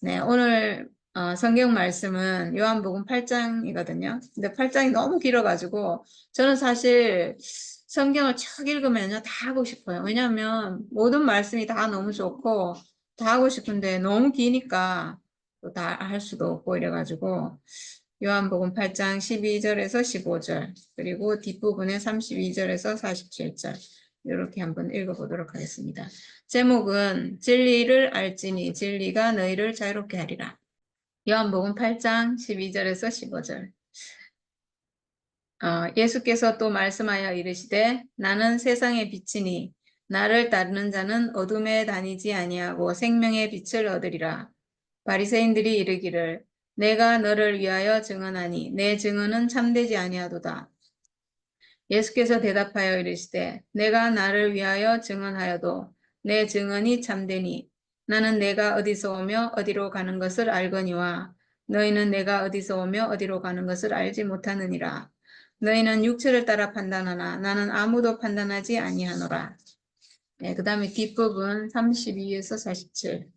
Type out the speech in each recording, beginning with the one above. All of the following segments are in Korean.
네, 오늘 성경 말씀은 요한복음 8장이거든요. 근데 8장이 너무 길어가지고 저는 사실 성경을 쭉 읽으면요 다 하고 싶어요. 왜냐하면 모든 말씀이 다 너무 좋고 다 하고 싶은데 너무 기니까 또 다 할 수도 없고 이래가지고 요한복음 8장 12절에서 15절 그리고 뒷부분에 32절에서 47절 이렇게 한번 읽어보도록 하겠습니다. 제목은 진리를 알지니 진리가 너희를 자유롭게 하리라. 요한복음 8장 12절에서 15절. 예수께서 또 말씀하여 이르시되 나는 세상의 빛이니 나를 따르는 자는 어둠에 다니지 아니하고 생명의 빛을 얻으리라. 바리새인들이 이르기를 내가 너를 위하여 증언하니 내 증언은 참되지 아니하도다. 예수께서 대답하여 이르시되 내가 나를 위하여 증언하여도 내 증언이 참되니 나는 내가 어디서 오며 어디로 가는 것을 알거니와 너희는 내가 어디서 오며 어디로 가는 것을 알지 못하느니라. 너희는 육체를 따라 판단하나 나는 아무도 판단하지 아니하노라. 네, 그 다음에 뒷부분 32에서 47.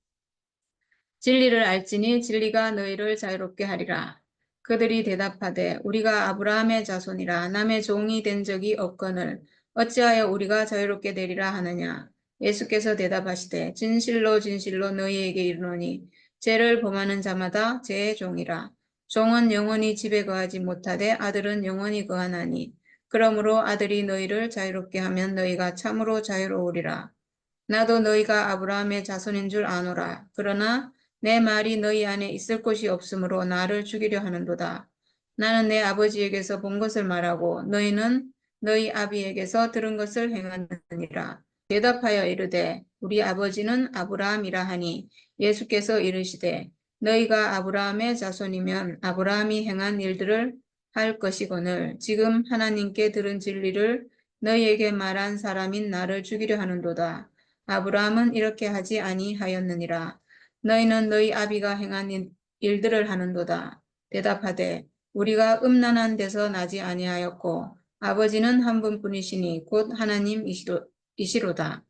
진리를 알지니 진리가 너희를 자유롭게 하리라. 그들이 대답하되 우리가 아브라함의 자손이라 남의 종이 된 적이 없거늘 어찌하여 우리가 자유롭게 되리라 하느냐. 예수께서 대답하시되 진실로 진실로 너희에게 이르노니 죄를 범하는 자마다 죄의 종이라. 종은 영원히 집에 거하지 못하되 아들은 영원히 거하나니 그러므로 아들이 너희를 자유롭게 하면 너희가 참으로 자유로우리라. 나도 너희가 아브라함의 자손인 줄 아노라. 그러나 내 말이 너희 안에 있을 곳이 없으므로 나를 죽이려 하는도다. 나는 내 아버지에게서 본 것을 말하고 너희는 너희 아비에게서 들은 것을 행하느니라. 대답하여 이르되 우리 아버지는 아브라함이라 하니 예수께서 이르시되 너희가 아브라함의 자손이면 아브라함이 행한 일들을 할 것이거늘 지금 하나님께 들은 진리를 너희에게 말한 사람인 나를 죽이려 하는도다. 아브라함은 이렇게 하지 아니하였느니라. 너희는 너희 아비가 행한 일들을 하는도다. 대답하되 우리가 음란한 데서 나지 아니하였고 아버지는 한 분뿐이시니 곧 하나님이시로다.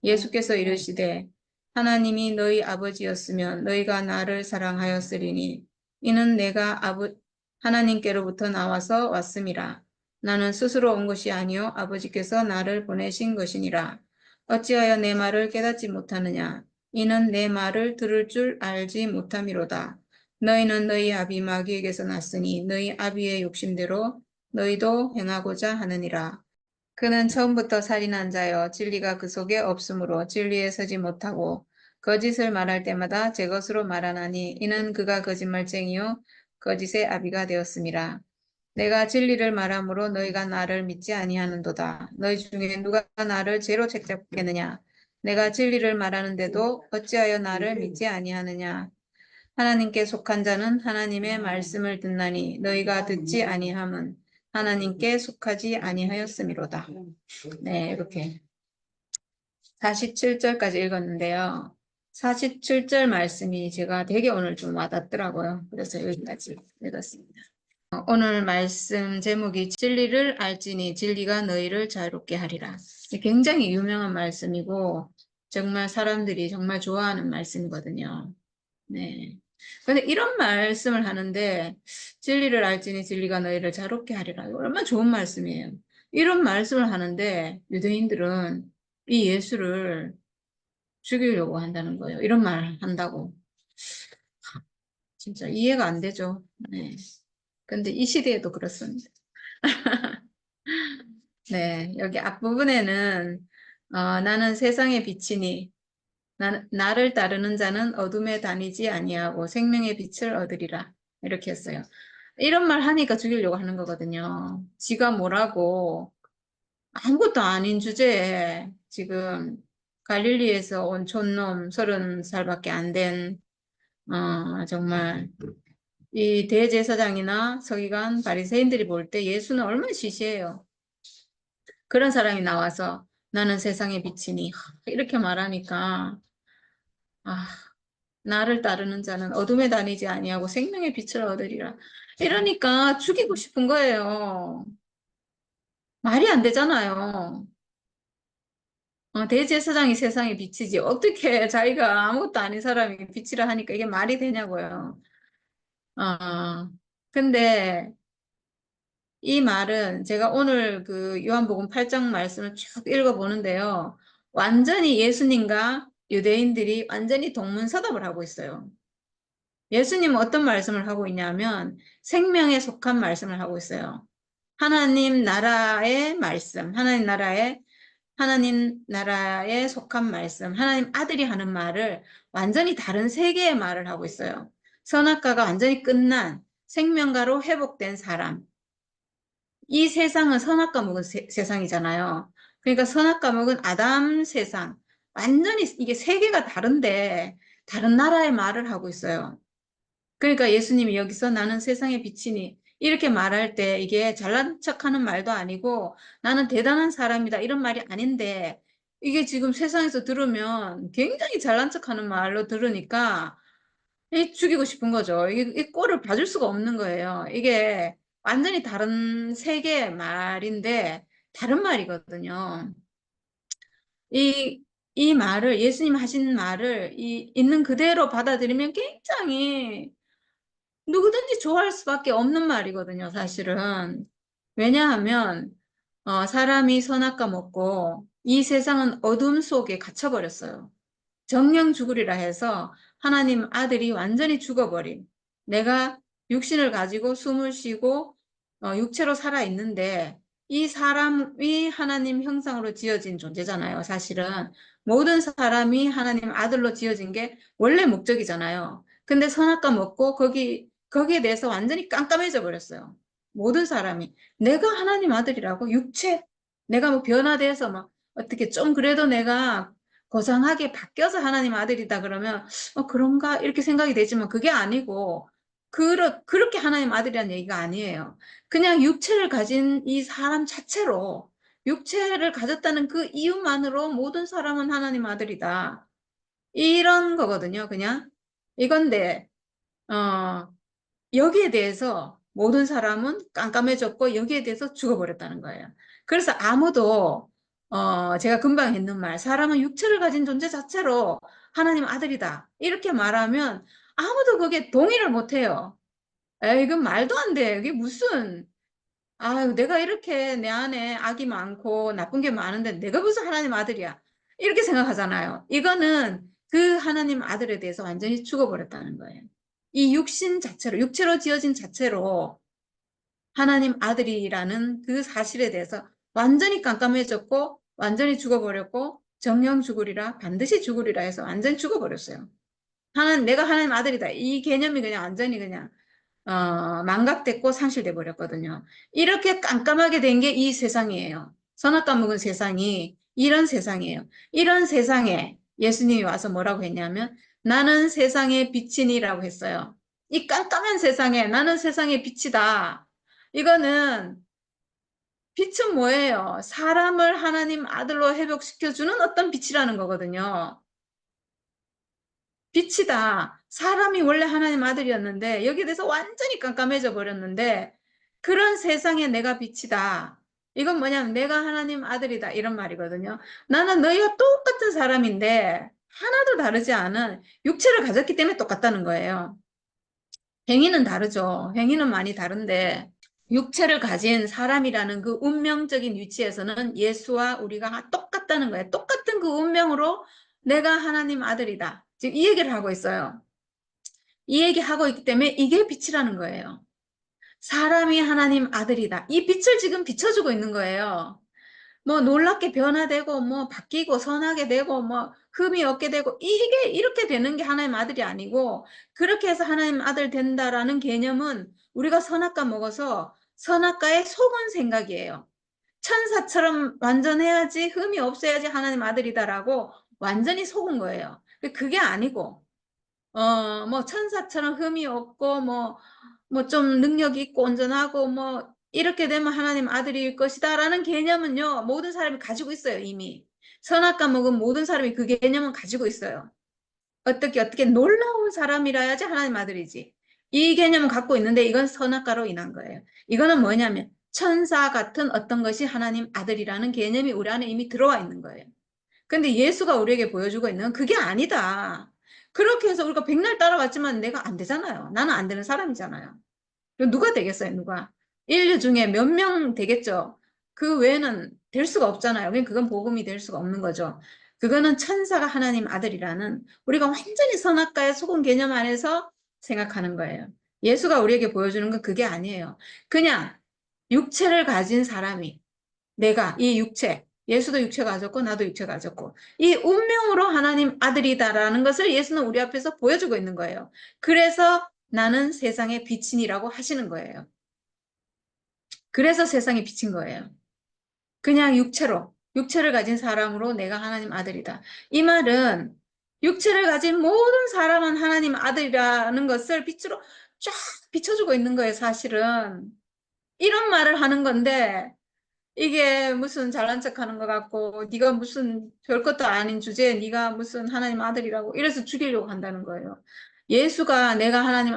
예수께서 이르시되 하나님이 너희 아버지였으면 너희가 나를 사랑하였으리니 이는 내가 하나님께로부터 나와서 왔음이라. 나는 스스로 온 것이 아니요 아버지께서 나를 보내신 것이니라. 어찌하여 내 말을 깨닫지 못하느냐. 이는 내 말을 들을 줄 알지 못함이로다. 너희는 너희 아비 마귀에게서 났으니 너희 아비의 욕심대로 너희도 행하고자 하느니라. 그는 처음부터 살인한 자여 진리가 그 속에 없으므로 진리에 서지 못하고 거짓을 말할 때마다 제 것으로 말하나니 이는 그가 거짓말쟁이요 거짓의 아비가 되었음이라. 내가 진리를 말함으로 너희가 나를 믿지 아니하는도다. 너희 중에 누가 나를 죄로 책잡겠느냐. 내가 진리를 말하는데도 어찌하여 나를 믿지 아니하느냐. 하나님께 속한 자는 하나님의 말씀을 듣나니 너희가 듣지 아니함은 하나님께 속하지 아니하였음이로다. 네, 이렇게 47절까지 읽었는데요. 47절 말씀이 제가 되게 오늘 좀 와닿더라고요. 그래서 여기까지 읽었습니다. 오늘 말씀 제목이 진리를 알지니 진리가 너희를 자유롭게 하리라. 굉장히 유명한 말씀이고 정말 사람들이 정말 좋아하는 말씀이거든요. 네. 근데 이런 말씀을 하는데 진리를 알지니 진리가 너희를 자유롭게 하리라. 이거 얼마나 좋은 말씀이에요. 이런 말씀을 하는데 유대인들은 이 예수를 죽이려고 한다는 거예요. 이런 말 한다고. 진짜 이해가 안 되죠. 네. 근데 이 시대에도 그렇습니다. 네. 여기 앞부분에는 나는 세상의 빛이니 나를 따르는 자는 어둠에 다니지 아니하고 생명의 빛을 얻으리라. 이렇게 했어요. 이런 말 하니까 죽이려고 하는 거거든요. 지가 뭐라고 아무것도 아닌 주제에 지금 갈릴리에서 온 촌놈 30살밖에 안 된, 정말 이 대제사장이나 서기관 바리새인들이 볼 때 예수는 얼마나 시시해요. 그런 사람이 나와서 나는 세상의 빛이니 이렇게 말하니까 아, 나를 따르는 자는 어둠에 다니지 아니하고 생명의 빛을 얻으리라. 이러니까 죽이고 싶은 거예요. 말이 안 되잖아요. 대제사장이 세상의 빛이지. 어떻게 자기가 아무것도 아닌 사람이 빛이라 하니까 이게 말이 되냐고요. 어, 근데 이 말은 제가 오늘 그 요한복음 8장 말씀을 쭉 읽어보는데요. 완전히 예수님과 유대인들이 완전히 동문서답을 하고 있어요. 예수님은 어떤 말씀을 하고 있냐면 생명에 속한 말씀을 하고 있어요. 하나님 나라의 말씀, 하나님 나라에 속한 말씀, 하나님 아들이 하는 말을 완전히 다른 세계의 말을 하고 있어요. 선악과가 완전히 끝난 생명가로 회복된 사람. 이 세상은 선악과 먹은 세상이잖아요. 그러니까 선악과 먹은 아담 세상. 완전히 이게 세계가 다른데 다른 나라의 말을 하고 있어요. 그러니까 예수님이 여기서 나는 세상의 빛이니 이렇게 말할 때 이게 잘난 척하는 말도 아니고 나는 대단한 사람이다 이런 말이 아닌데 이게 지금 세상에서 들으면 굉장히 잘난 척하는 말로 들으니까 죽이고 싶은 거죠. 이 꼴을 봐줄 수가 없는 거예요. 이게 완전히 다른 세계의 말인데 다른 말이거든요. 이, 이 말을 예수님 하신 말을 있는 그대로 받아들이면 굉장히 누구든지 좋아할 수밖에 없는 말이거든요, 사실은. 왜냐하면, 사람이 선악과 먹고 이 세상은 어둠 속에 갇혀버렸어요. 정령 죽으리라 해서 하나님 아들이 완전히 죽어버린 내가 육신을 가지고 숨을 쉬고 육체로 살아 있는데 이 사람이 하나님 형상으로 지어진 존재잖아요. 사실은 모든 사람이 하나님 아들로 지어진 게 원래 목적이잖아요. 근데 선악과 먹고 거기에 대해서 완전히 깜깜해져 버렸어요. 모든 사람이 내가 하나님 아들이라고 육체 내가 뭐 변화돼서 막 어떻게 좀 그래도 내가 고상하게 바뀌어서 하나님 아들이다 그러면 그런가 이렇게 생각이 되지만 그게 아니고 그렇게 하나님 아들이라는 얘기가 아니에요. 그냥 육체를 가진 이 사람 자체로 육체를 가졌다는 그 이유만으로 모든 사람은 하나님 아들이다. 이런 거거든요. 그냥 이건데 어, 여기에 대해서 모든 사람은 깜깜해졌고 여기에 대해서 죽어버렸다는 거예요. 그래서 아무도 제가 금방 했는 말 사람은 육체를 가진 존재 자체로 하나님 아들이다 이렇게 말하면 아무도 그게 동의를 못해요. 에이, 이건 말도 안 돼. 이게 무슨 아유 내가 이렇게 내 안에 악이 많고 나쁜 게 많은데 내가 무슨 하나님 아들이야 이렇게 생각하잖아요. 이거는 그 하나님 아들에 대해서 완전히 죽어버렸다는 거예요. 이 육신 자체로, 육체로 지어진 자체로 하나님 아들이라는 그 사실에 대해서 완전히 깜깜해졌고, 완전히 죽어버렸고, 정령 죽으리라, 반드시 죽으리라 해서 완전히 죽어버렸어요. 내가 하나님 아들이다. 이 개념이 그냥 완전히 그냥, 망각됐고 상실돼 버렸거든요. 이렇게 깜깜하게 된 게 이 세상이에요. 선악과 먹은 세상이 이런 세상이에요. 이런 세상에 예수님이 와서 뭐라고 했냐면, 나는 세상의 빛이니라고 했어요. 이 깜깜한 세상에 나는 세상의 빛이다. 이거는 빛은 뭐예요? 사람을 하나님 아들로 회복시켜주는 어떤 빛이라는 거거든요. 빛이다. 사람이 원래 하나님 아들이었는데 여기에 대해서 완전히 깜깜해져 버렸는데 그런 세상에 내가 빛이다. 이건 뭐냐면 내가 하나님 아들이다 이런 말이거든요. 나는 너희와 똑같은 사람인데 하나도 다르지 않은 육체를 가졌기 때문에 똑같다는 거예요. 행위는 다르죠. 행위는 많이 다른데 육체를 가진 사람이라는 그 운명적인 위치에서는 예수와 우리가 똑같다는 거예요. 똑같은 그 운명으로 내가 하나님 아들이다. 지금 이 얘기를 하고 있어요. 이 얘기하고 있기 때문에 이게 빛이라는 거예요. 사람이 하나님 아들이다. 이 빛을 지금 비춰주고 있는 거예요. 뭐 놀랍게 변화되고 뭐 바뀌고 선하게 되고 뭐 흠이 없게 되고 이게 이렇게 되는 게 하나님 아들이 아니고 그렇게 해서 하나님 아들 된다라는 개념은 우리가 선악과 먹어서 선악과에 속은 생각이에요. 천사처럼 완전해야지 흠이 없어야지 하나님 아들이다라고 완전히 속은 거예요. 그게 아니고 뭐 천사처럼 흠이 없고 뭐 좀 능력 있고 온전하고 뭐 이렇게 되면 하나님 아들일 것이다라는 개념은요 모든 사람이 가지고 있어요 이미. 선악과 먹은 모든 사람이 그 개념은 가지고 있어요. 어떻게 놀라운 사람이라야지 하나님 아들이지. 이 개념은 갖고 있는데 이건 선악과로 인한 거예요. 이거는 뭐냐면 천사 같은 어떤 것이 하나님 아들이라는 개념이 우리 안에 이미 들어와 있는 거예요. 근데 예수가 우리에게 보여주고 있는 건 그게 아니다. 그렇게 해서 우리가 백날 따라왔지만 내가 안 되잖아요. 나는 안 되는 사람이잖아요. 그럼 누가 되겠어요, 누가? 인류 중에 몇 명 되겠죠? 그 외에는 될 수가 없잖아요. 그건 복음이 될 수가 없는 거죠. 그거는 천사가 하나님 아들이라는 우리가 완전히 선악과의 속은 개념 안에서 생각하는 거예요. 예수가 우리에게 보여주는 건 그게 아니에요. 그냥 육체를 가진 사람이 내가 이 육체, 예수도 육체 가졌고 나도 육체 가졌고 이 운명으로 하나님 아들이다라는 것을 예수는 우리 앞에서 보여주고 있는 거예요. 그래서 나는 세상의 빛이니라고 하시는 거예요. 그래서 세상에 비친 거예요. 그냥 육체를 가진 사람으로 내가 하나님 아들이다. 이 말은 육체를 가진 모든 사람은 하나님 아들이라는 것을 빛으로 쫙 비춰주고 있는 거예요, 사실은. 이런 말을 하는 건데 이게 무슨 잘난 척하는 것 같고 네가 무슨 별것도 아닌 주제에 네가 무슨 하나님 아들이라고 이래서 죽이려고 한다는 거예요. 예수가 내가 하나님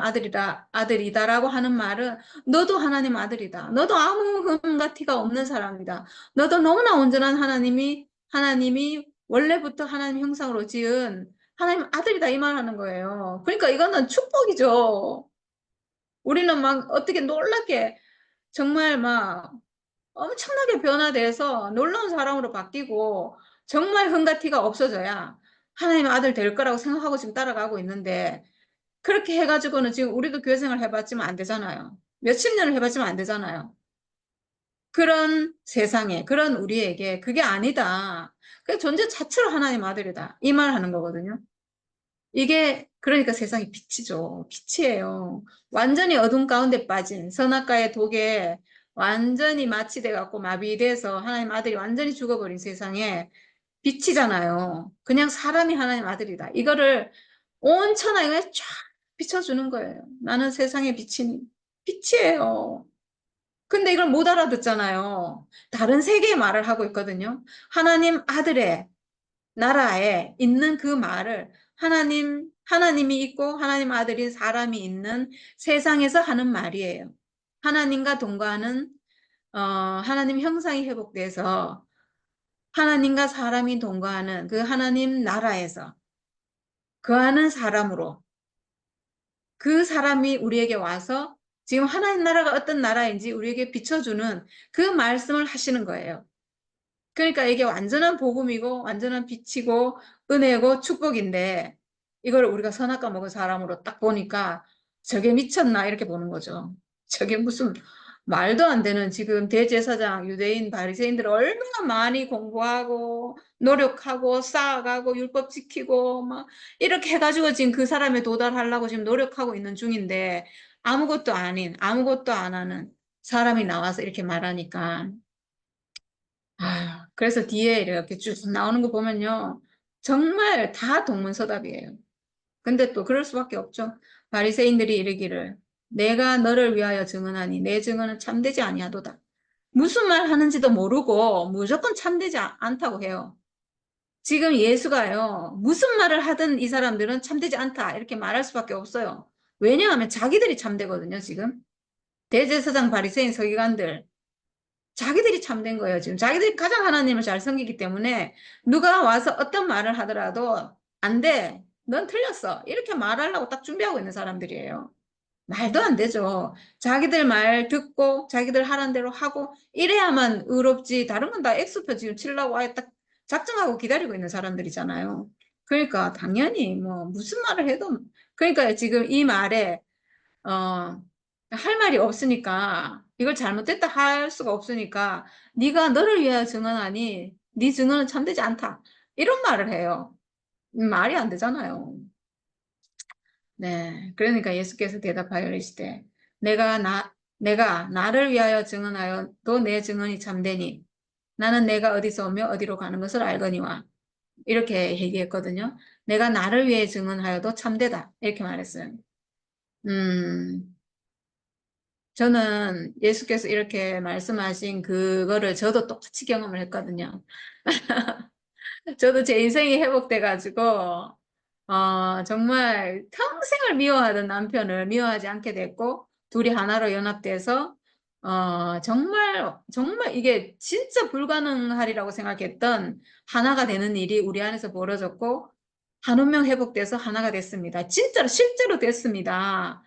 아들이다라고 하는 말은 너도 하나님 아들이다. 너도 아무 흠과 티가 없는 사람이다. 너도 너무나 온전한 하나님이 원래부터 하나님 형상으로 지은 하나님 아들이다 이 말하는 거예요. 그러니까 이거는 축복이죠. 우리는 막 어떻게 놀랍게 정말 막 엄청나게 변화돼서 놀라운 사람으로 바뀌고 정말 흥과 티가 없어져야 하나님의 아들 될 거라고 생각하고 지금 따라가고 있는데 그렇게 해가지고는 지금 우리도 교회 생활 해봤지만 안 되잖아요. 몇십 년을 해봤지만 안 되잖아요. 그런 세상에, 그런 우리에게 그게 아니다. 그 존재 자체로 하나님 아들이다. 이 말 하는 거거든요. 이게 그러니까 세상이 빛이죠. 빛이에요. 완전히 어둠 가운데 빠진 선악과의 독에 완전히 마취돼 갖고 마비돼서 하나님 아들이 완전히 죽어버린 세상에 빛이잖아요. 그냥 사람이 하나님 아들이다. 이거를 온 천하에 쫙 비춰주는 거예요. 나는 세상의 빛이에요. 근데 이걸 못 알아듣잖아요. 다른 세계의 말을 하고 있거든요. 하나님 아들의 나라에 있는 그 말을 하나님이 있고 하나님 아들인 사람이 있는 세상에서 하는 말이에요. 하나님과 동거하는, 하나님 형상이 회복돼서 하나님과 사람이 동거하는 그 하나님 나라에서 거하는 사람으로 그 사람이 우리에게 와서 지금 하나님 나라가 어떤 나라인지 우리에게 비춰주는 그 말씀을 하시는 거예요. 그러니까 이게 완전한 복음이고 완전한 빛이고 은혜고 축복인데 이걸 우리가 선악과 먹은 사람으로 딱 보니까 저게 미쳤나 이렇게 보는 거죠. 저게 무슨 말도 안 되는 지금 대제사장 유대인 바리새인들 얼마나 많이 공부하고 노력하고 쌓아가고 율법 지키고 막 이렇게 해가지고 지금 그 사람에 도달하려고 지금 노력하고 있는 중인데 아무것도 안 하는 사람이 나와서 이렇게 말하니까 그래서 뒤에 이렇게 쭉 나오는 거 보면요. 정말 다 동문서답이에요. 근데 또 그럴 수밖에 없죠. 바리새인들이 이르기를 내가 너를 위하여 증언하니 내 증언은 참되지 아니하도다. 무슨 말 하는지도 모르고 무조건 참되지 않다고 해요. 지금 예수가요. 무슨 말을 하든 이 사람들은 참되지 않다. 이렇게 말할 수밖에 없어요. 왜냐하면 자기들이 참되거든요, 지금. 대제사장 바리새인 서기관들 자기들이 참된 거예요. 지금 자기들이 가장 하나님을 잘 섬기기 때문에 누가 와서 어떤 말을 하더라도 안 돼. 넌 틀렸어. 이렇게 말하려고 딱 준비하고 있는 사람들이에요. 말도 안 되죠. 자기들 말 듣고 자기들 하라는 대로 하고 이래야만 의롭지. 다른 건 다 엑스표 지금 치려고 아예 딱 작정하고 기다리고 있는 사람들이잖아요. 그러니까 당연히 뭐 무슨 말을 해도 그러니까 지금 이 말에 할 말이 없으니까 이걸 잘못됐다 할 수가 없으니까 네가 너를 위하여 증언하니 네 증언은 참되지 않다. 이런 말을 해요. 말이 안 되잖아요. 네. 그러니까 예수께서 대답하여 이르시되 내가 나를 위하여 증언하여도 내 증언이 참되니 나는 내가 어디서 오며 어디로 가는 것을 알거니와 이렇게 얘기했거든요. 내가 나를 위해 증언하여도 참되다. 이렇게 말했어요. 음, 저는 예수께서 이렇게 말씀하신 그거를 저도 똑같이 경험을 했거든요. 저도 제 인생이 회복돼가지고, 정말 평생을 미워하던 남편을 미워하지 않게 됐고, 둘이 하나로 연합돼서, 정말 이게 진짜 불가능하리라고 생각했던 하나가 되는 일이 우리 안에서 벌어졌고, 한 운명 회복돼서 하나가 됐습니다. 진짜로, 실제로 됐습니다.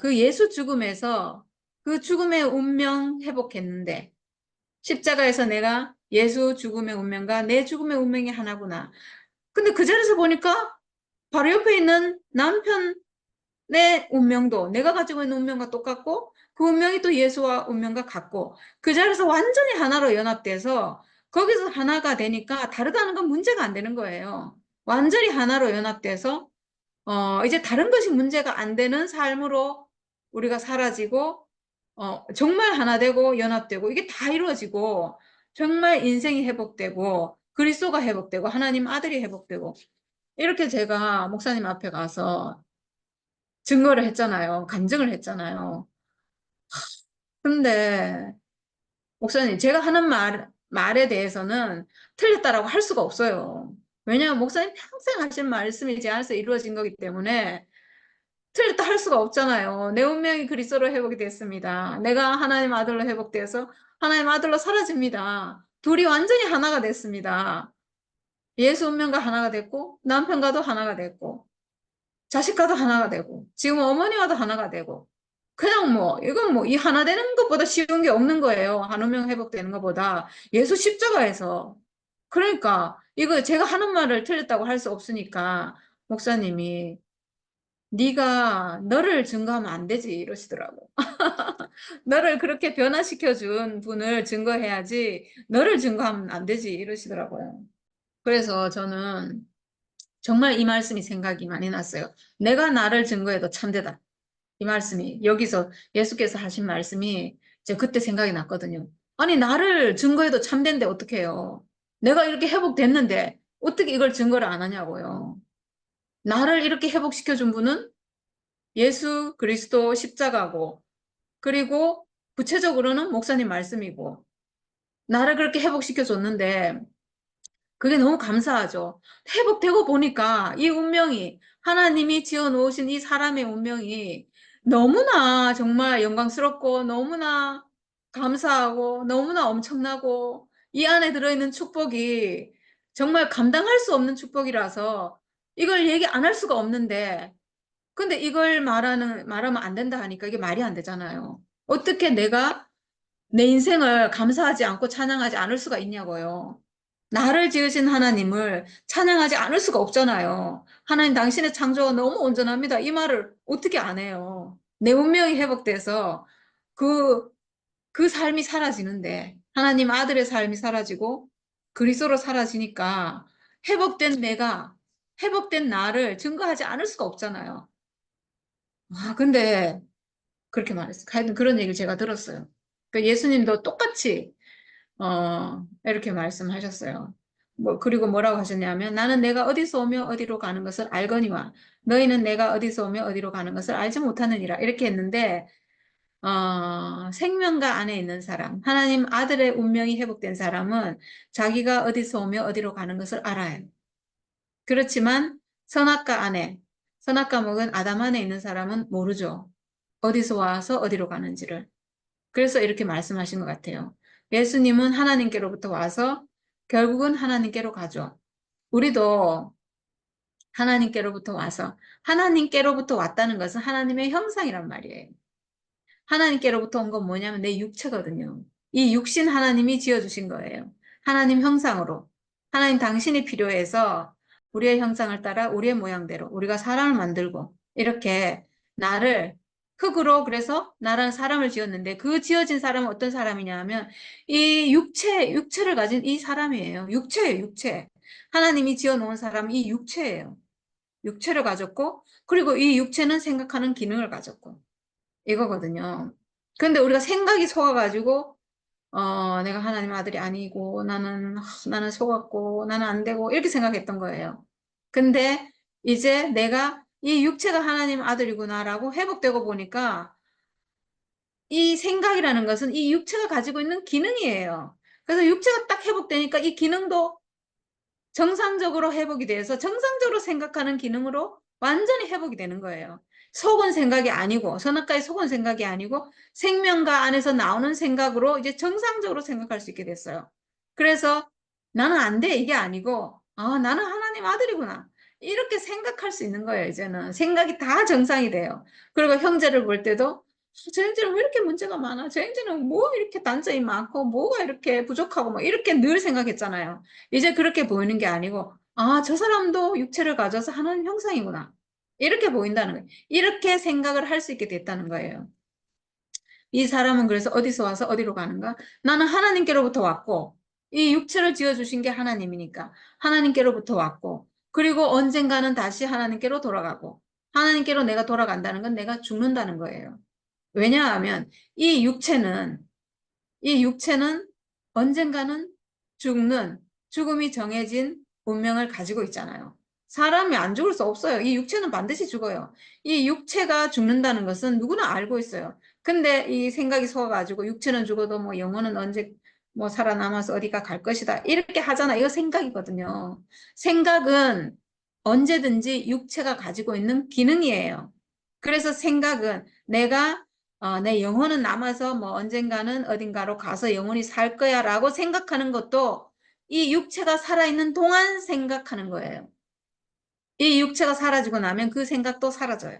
그 예수 죽음에서 그 죽음의 운명 회복했는데, 십자가에서 내가 예수 죽음의 운명과 내 죽음의 운명이 하나구나. 근데 그 자리에서 보니까 바로 옆에 있는 남편의 운명도 내가 가지고 있는 운명과 똑같고 그 운명이 또 예수와 운명과 같고 그 자리에서 완전히 하나로 연합돼서 거기서 하나가 되니까 다르다는 건 문제가 안 되는 거예요. 완전히 하나로 연합돼서 이제 다른 것이 문제가 안 되는 삶으로 우리가 사라지고 정말 하나 되고 연합되고 이게 다 이루어지고 정말 인생이 회복되고 그리스도가 회복되고 하나님 아들이 회복되고 이렇게 제가 목사님 앞에 가서 증거를 했잖아요. 간증을 했잖아요. 근데 목사님 제가 하는 말에 대해서는 틀렸다라고 할 수가 없어요. 왜냐하면 목사님 평생 하신 말씀이 제 안에서 이루어진 거기 때문에 틀렸다 할 수가 없잖아요. 내 운명이 그리스도로 회복이 됐습니다. 내가 하나님 아들로 회복돼서 하나님 아들로 사라집니다. 둘이 완전히 하나가 됐습니다. 예수 운명과 하나가 됐고 남편과도 하나가 됐고 자식과도 하나가 되고 지금 어머니와도 하나가 되고 그냥 뭐 이건 뭐 이 하나 되는 것보다 쉬운 게 없는 거예요. 한 운명 회복되는 것보다 예수 십자가에서 그러니까 이거 제가 하는 말을 틀렸다고 할 수 없으니까 목사님이 네가 너를 증거하면 안 되지 이러시더라고. 너를 그렇게 변화시켜 준 분을 증거해야지 너를 증거하면 안 되지 이러시더라고요. 그래서 저는 정말 이 말씀이 생각이 많이 났어요. 내가 나를 증거해도 참되다. 이 말씀이 여기서 예수께서 하신 말씀이 이제 그때 생각이 났거든요. 아니 나를 증거해도 참된데 어떻게 해요? 내가 이렇게 회복됐는데 어떻게 이걸 증거를 안 하냐고요. 나를 이렇게 회복시켜 준 분은 예수 그리스도 십자가고 그리고 구체적으로는 목사님 말씀이고 나를 그렇게 회복시켜 줬는데 그게 너무 감사하죠. 회복되고 보니까 이 운명이 하나님이 지어 놓으신 이 사람의 운명이 너무나 정말 영광스럽고 너무나 감사하고 너무나 엄청나고 이 안에 들어있는 축복이 정말 감당할 수 없는 축복이라서 이걸 얘기 안 할 수가 없는데 근데 이걸 말하면 안 된다 하니까 이게 말이 안 되잖아요. 어떻게 내가 내 인생을 감사하지 않고 찬양하지 않을 수가 있냐고요. 나를 지으신 하나님을 찬양하지 않을 수가 없잖아요. 하나님 당신의 창조가 너무 온전합니다. 이 말을 어떻게 안 해요. 내 운명이 회복돼서 그, 그 삶이 사라지는데 하나님 아들의 삶이 사라지고 그리스도로 사라지니까 회복된 내가 회복된 나를 증거하지 않을 수가 없잖아요. 근데 그렇게 말했어요. 하여튼 그런 얘기를 제가 들었어요. 그 예수님도 똑같이 이렇게 말씀하셨어요. 그리고 뭐라고 하셨냐면, 나는 내가 어디서 오며 어디로 가는 것을 알거니와, 너희는 내가 어디서 오며 어디로 가는 것을 알지 못하느니라. 이렇게 했는데, 생명가 안에 있는 사람, 하나님 아들의 운명이 회복된 사람은 자기가 어디서 오며 어디로 가는 것을 알아요. 그렇지만 선악과 안에, 선악과 먹은 아담 안에 있는 사람은 모르죠. 어디서 와서 어디로 가는지를. 그래서 이렇게 말씀하신 것 같아요. 예수님은 하나님께로부터 와서 결국은 하나님께로 가죠. 우리도 하나님께로부터 와서 하나님께로부터 왔다는 것은 하나님의 형상이란 말이에요. 하나님께로부터 온 건 뭐냐면 내 육체거든요. 이 육신 하나님이 지어주신 거예요. 하나님 형상으로. 하나님 당신이 필요해서 우리의 형상을 따라 우리의 모양대로 우리가 사람을 만들고 이렇게 나를 흙으로 그래서 나라는 사람을 지었는데 그 지어진 사람은 어떤 사람이냐 하면 이 육체를 가진 이 사람이에요. 육체예요, 육체. 하나님이 지어놓은 사람은 이 육체예요. 육체를 가졌고 그리고 이 육체는 생각하는 기능을 가졌고 이거거든요. 근데 우리가 생각이 속아가지고, 내가 하나님 아들이 아니고, 나는 속았고, 나는 안 되고, 이렇게 생각했던 거예요. 근데 이제 내가 이 육체가 하나님 아들이구나라고 회복되고 보니까, 이 생각이라는 것은 이 육체가 가지고 있는 기능이에요. 그래서 육체가 딱 회복되니까 이 기능도 정상적으로 회복이 돼서 정상적으로 생각하는 기능으로 완전히 회복이 되는 거예요. 속은 생각이 아니고, 선악과의 속은 생각이 아니고, 생명과 안에서 나오는 생각으로 이제 정상적으로 생각할 수 있게 됐어요. 그래서 나는 안 돼, 이게 아니고, 아, 나는 하나님 아들이구나. 이렇게 생각할 수 있는 거예요, 이제는. 생각이 다 정상이 돼요. 그리고 형제를 볼 때도, 저 형제는 왜 이렇게 문제가 많아? 저 형제는 뭐 이렇게 단점이 많고, 뭐가 이렇게 부족하고, 뭐 이렇게 늘 생각했잖아요. 이제 그렇게 보이는 게 아니고, 아, 저 사람도 육체를 가져서 하나님 형상이구나. 이렇게 보인다는 거예요. 이렇게 생각을 할 수 있게 됐다는 거예요. 이 사람은 그래서 어디서 와서 어디로 가는가? 나는 하나님께로부터 왔고, 이 육체를 지어주신 게 하나님이니까 하나님께로부터 왔고, 그리고 언젠가는 다시 하나님께로 돌아가고, 하나님께로 내가 돌아간다는 건 내가 죽는다는 거예요. 왜냐하면 이 육체는 언젠가는 죽음이 정해진 운명을 가지고 있잖아요. 사람이 안 죽을 수 없어요. 이 육체는 반드시 죽어요. 이 육체가 죽는다는 것은 누구나 알고 있어요. 근데 이 생각이 속아가지고 육체는 죽어도 뭐 영혼은 언제 뭐 살아남아서 어디가 갈 것이다. 이렇게 하잖아. 이거 생각이거든요. 생각은 언제든지 육체가 가지고 있는 기능이에요. 그래서 생각은 내 영혼은 남아서 뭐 언젠가는 어딘가로 가서 영혼이 살 거야 라고 생각하는 것도 이 육체가 살아있는 동안 생각하는 거예요. 이 육체가 사라지고 나면 그 생각도 사라져요.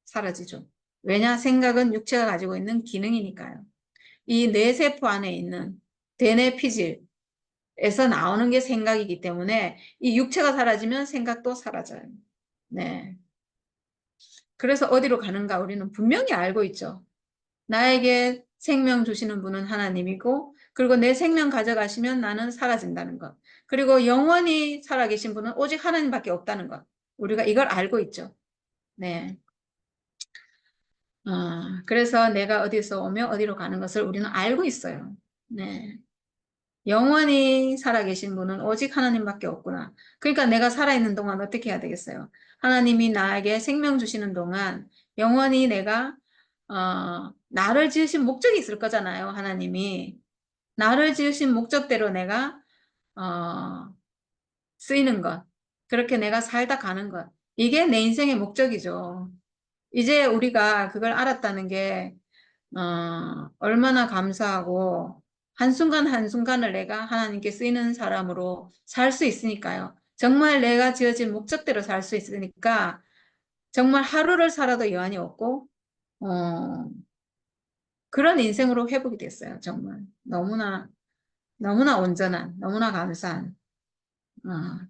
사라지죠. 왜냐? 생각은 육체가 가지고 있는 기능이니까요. 이 뇌세포 안에 있는 대뇌피질에서 나오는 게 생각이기 때문에 이 육체가 사라지면 생각도 사라져요. 네. 그래서 어디로 가는가 우리는 분명히 알고 있죠. 나에게 생명 주시는 분은 하나님이고, 그리고 내 생명 가져가시면 나는 사라진다는 것. 그리고 영원히 살아계신 분은 오직 하나님밖에 없다는 것. 우리가 이걸 알고 있죠. 네. 그래서 내가 어디서 오며 어디로 가는 것을 우리는 알고 있어요. 네. 영원히 살아계신 분은 오직 하나님밖에 없구나. 그러니까 내가 살아있는 동안 어떻게 해야 되겠어요? 하나님이 나에게 생명 주시는 동안 영원히 내가 나를 지으신 목적이 있을 거잖아요. 하나님이. 나를 지으신 목적대로 내가 어, 쓰이는 것. 그렇게 내가 살다 가는 것. 이게 내 인생의 목적이죠. 이제 우리가 그걸 알았다는 게 얼마나 감사하고 한순간 한순간을 내가 하나님께 쓰이는 사람으로 살 수 있으니까요. 정말 내가 지어진 목적대로 살 수 있으니까 정말 하루를 살아도 여한이 없고 어, 그런 인생으로 회복이 됐어요. 정말 너무나 너무나 온전한 너무나 감사한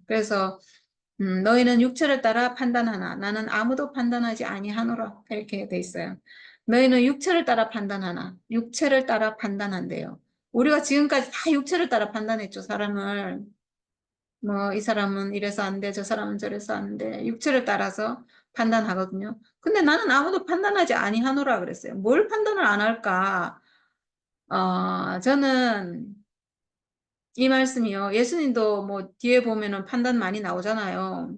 그래서 너희는 육체를 따라 판단하나 나는 아무도 판단하지 아니하노라 이렇게 돼 있어요. 너희는 육체를 따라 판단하나 육체를 따라 판단한대요. 우리가 지금까지 다 육체를 따라 판단했죠. 사람을 뭐 이 사람은 이래서 안 돼, 저 사람은 저래서 안 돼. 육체를 따라서 판단하거든요. 근데 나는 아무도 판단하지 아니하노라 그랬어요. 뭘 판단을 안 할까? 저는 이 말씀이요. 예수님도 뭐 뒤에 보면은 판단 많이 나오잖아요.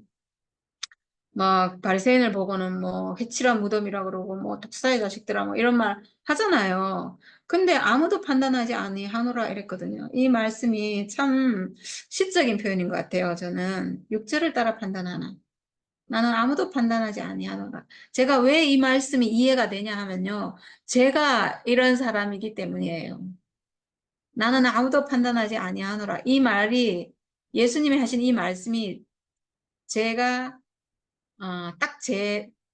막 바리새인을 보고는 뭐 해치라 무덤이라 그러고 뭐 독사의 자식들아 뭐 이런 말 하잖아요. 근데 아무도 판단하지 아니하노라 이랬거든요. 이 말씀이 참 시적인 표현인 것 같아요. 저는 육체를 따라 판단하나 나는 아무도 판단하지 아니하노라. 제가 왜 이 말씀이 이해가 되냐 하면요. 제가 이런 사람이기 때문이에요. 나는 아무도 판단하지 아니하노라. 이 말이 예수님이 하신 이 말씀이 제가 딱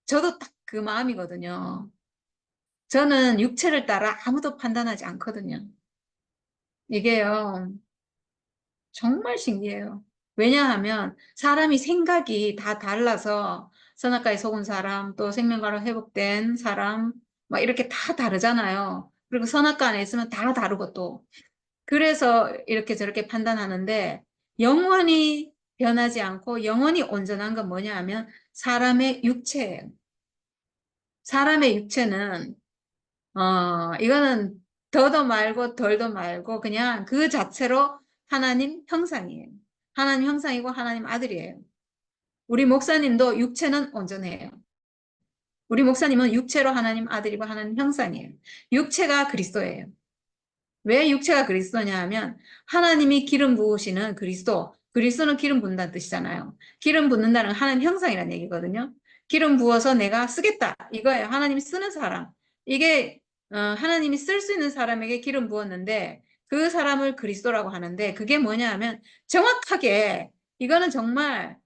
저도 딱 그 마음이거든요. 저는 육체를 따라 아무도 판단하지 않거든요. 이게요, 정말 신기해요. 왜냐하면 사람이 생각이 다 달라서 선악과에 속은 사람, 또 생명과로 회복된 사람, 막 이렇게 다 다르잖아요. 그리고 선악과 안에 있으면 다 다르고 또. 그래서 이렇게 저렇게 판단하는데 영원히 변하지 않고 영원히 온전한 건 뭐냐 하면 사람의 육체예요. 사람의 육체는 이거는 더도 말고 덜도 말고 그냥 그 자체로 하나님 형상이에요. 하나님 형상이고 하나님 아들이에요. 우리 목사님도 육체는 온전해요. 우리 목사님은 육체로 하나님 아들이고 하나님 형상이에요. 육체가 그리스도예요. 왜 육체가 그리스도냐 하면 하나님이 기름 부으시는 그리스도, 그리스도는 기름 붓는다는 뜻이잖아요. 기름 붓는다는 건 하나님 형상이라는 얘기거든요. 기름 부어서 내가 쓰겠다. 이거예요. 하나님이 쓰는 사람. 이게 하나님이 쓸 수 있는 사람에게 기름 부었는데 그 사람을 그리스도라고 하는데 그게 뭐냐 하면 정확하게 이거는 정말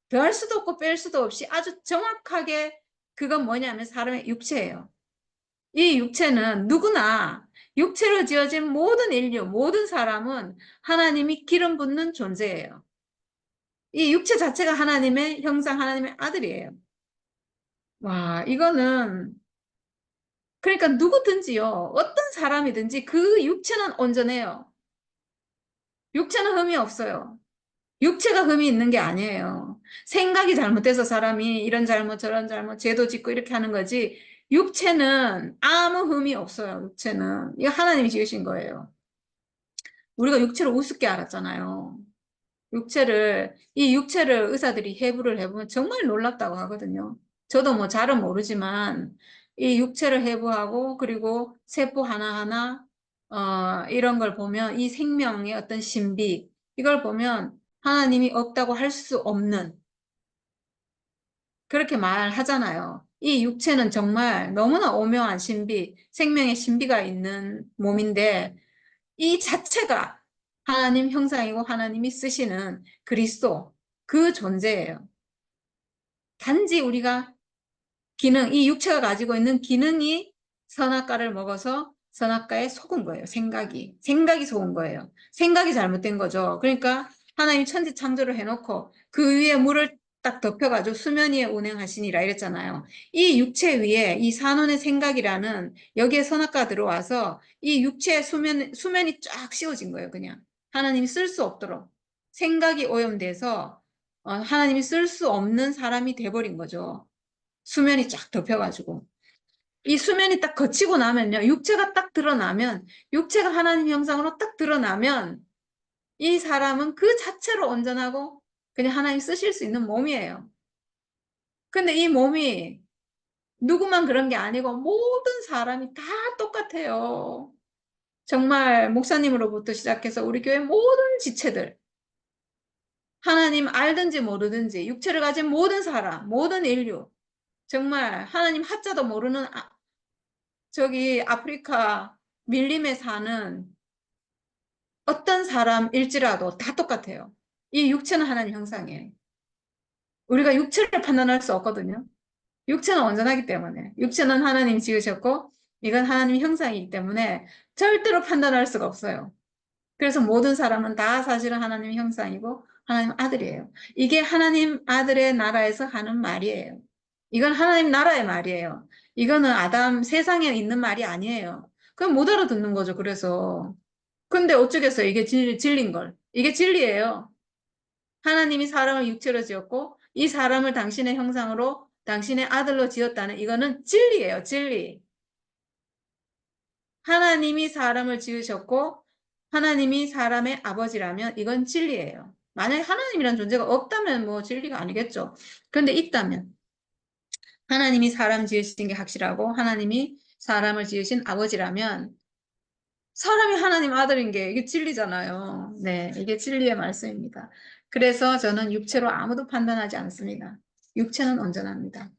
더할 수도 없고 뺄 수도 없이 아주 정확하게 그건 뭐냐면 사람의 육체예요. 이 육체는 누구나 육체로 지어진 모든 인류, 모든 사람은 하나님이 기름 붓는 존재예요. 이 육체 자체가 하나님의 형상, 하나님의 아들이에요. 와, 이거는 그러니까 누구든지요, 어떤 사람이든지 그 육체는 온전해요. 육체는 흠이 없어요. 육체가 흠이 있는 게 아니에요. 생각이 잘못돼서 사람이 이런 잘못 저런 잘못 죄도 짓고 이렇게 하는 거지 육체는 아무 흠이 없어요. 육체는. 이거 하나님이 지으신 거예요. 우리가 육체를 우습게 알았잖아요. 이 육체를 의사들이 해부를 해보면 정말 놀랍다고 하거든요. 저도 뭐 잘은 모르지만 이 육체를 해부하고 그리고 세포 하나하나 이런 걸 보면 이 생명의 어떤 신비 이걸 보면 하나님이 없다고 할 수 없는 그렇게 말하잖아요. 이 육체는 정말 너무나 오묘한 신비, 생명의 신비가 있는 몸인데 이 자체가 하나님 형상이고 하나님이 쓰시는 그리스도 그 존재예요. 단지 우리가 이 육체가 가지고 있는 기능이 선악과를 먹어서 선악과에 속은 거예요. 생각이 속은 거예요. 생각이 잘못된 거죠. 그러니까 하나님 천지 창조를 해놓고 그 위에 물을 딱 덮여가지고 수면 위에 운행하시니라 이랬잖아요. 이 육체 위에 이 산원의 생각이라는 여기에 선악과가 들어와서 이 육체의 수면이 쫙 씌워진 거예요. 그냥 하나님이 쓸 수 없도록 생각이 오염돼서 하나님이 쓸 수 없는 사람이 돼버린 거죠. 수면이 쫙 덮여가지고. 이 수면이 딱 거치고 나면요. 육체가 딱 드러나면, 육체가 하나님 형상으로 딱 드러나면 이 사람은 그 자체로 온전하고 그냥 하나님 쓰실 수 있는 몸이에요. 근데 이 몸이 누구만 그런 게 아니고 모든 사람이 다 똑같아요. 정말 목사님으로부터 시작해서 우리 교회 모든 지체들, 하나님 알든지 모르든지 육체를 가진 모든 사람, 모든 인류, 정말 하나님 하자도 모르는 저기 아프리카 밀림에 사는 어떤 사람일지라도 다 똑같아요. 이 육체는 하나님 형상이에요. 우리가 육체를 판단할 수 없거든요. 육체는 온전하기 때문에. 육체는 하나님 지으셨고 이건 하나님 형상이기 때문에 절대로 판단할 수가 없어요. 그래서 모든 사람은 다 사실은 하나님 형상이고 하나님 아들이에요. 이게 하나님 아들의 나라에서 하는 말이에요. 이건 하나님 나라의 말이에요. 이거는 세상에 있는 말이 아니에요. 그럼 못 알아듣는 거죠. 그래서. 근데 어쩌겠어요. 이게 진리인 걸. 이게 진리예요. 하나님이 사람을 육체로 지었고 이 사람을 당신의 형상으로 당신의 아들로 지었다는 이거는 진리예요. 진리. 하나님이 사람을 지으셨고 하나님이 사람의 아버지라면 이건 진리예요. 만약에 하나님이란 존재가 없다면 뭐 진리가 아니겠죠. 그런데 있다면 하나님이 사람 지으신 게 확실하고 하나님이 사람을 지으신 아버지라면 사람이 하나님 아들인 게 이게 진리잖아요. 네, 이게 진리의 말씀입니다. 그래서 저는 육체로 아무도 판단하지 않습니다. 육체는 온전합니다.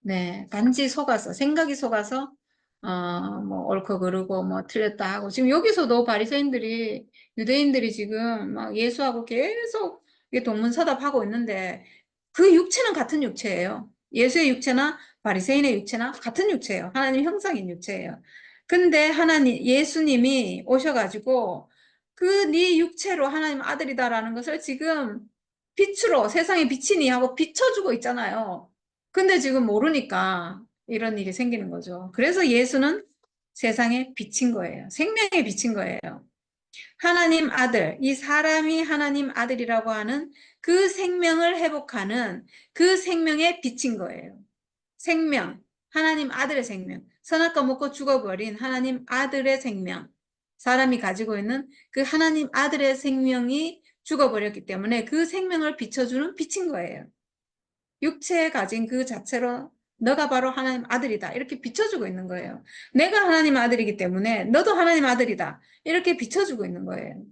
네, 단지 속아서 생각이 속아서 뭐 옳고 그르고 뭐 틀렸다 하고 지금 여기서도 바리새인들이 유대인들이 지금 막 예수하고 계속 이게 동문서답하고 있는데 그 육체는 같은 육체예요. 예수의 육체나 바리새인의 육체나 같은 육체예요. 하나님 형상인 육체예요. 근데 예수님이 오셔가지고 그 네 육체로 하나님 아들이다라는 것을 지금 빛으로 세상에 비치니 하고 비춰주고 있잖아요. 근데 지금 모르니까 이런 일이 생기는 거죠. 그래서 예수는 세상에 비친 거예요. 생명에 비친 거예요. 하나님 아들, 이 사람이 하나님 아들이라고 하는 그 생명을 회복하는 그 생명에 비친 거예요. 생명, 하나님 아들의 생명, 선악과 먹고 죽어버린 하나님 아들의 생명, 사람이 가지고 있는 그 하나님 아들의 생명이 죽어버렸기 때문에 그 생명을 비춰주는 빛인 거예요. 육체에 가진 그 자체로 너가 바로 하나님 아들이다. 이렇게 비춰주고 있는 거예요. 내가 하나님 아들이기 때문에 너도 하나님 아들이다. 이렇게 비춰주고 있는 거예요.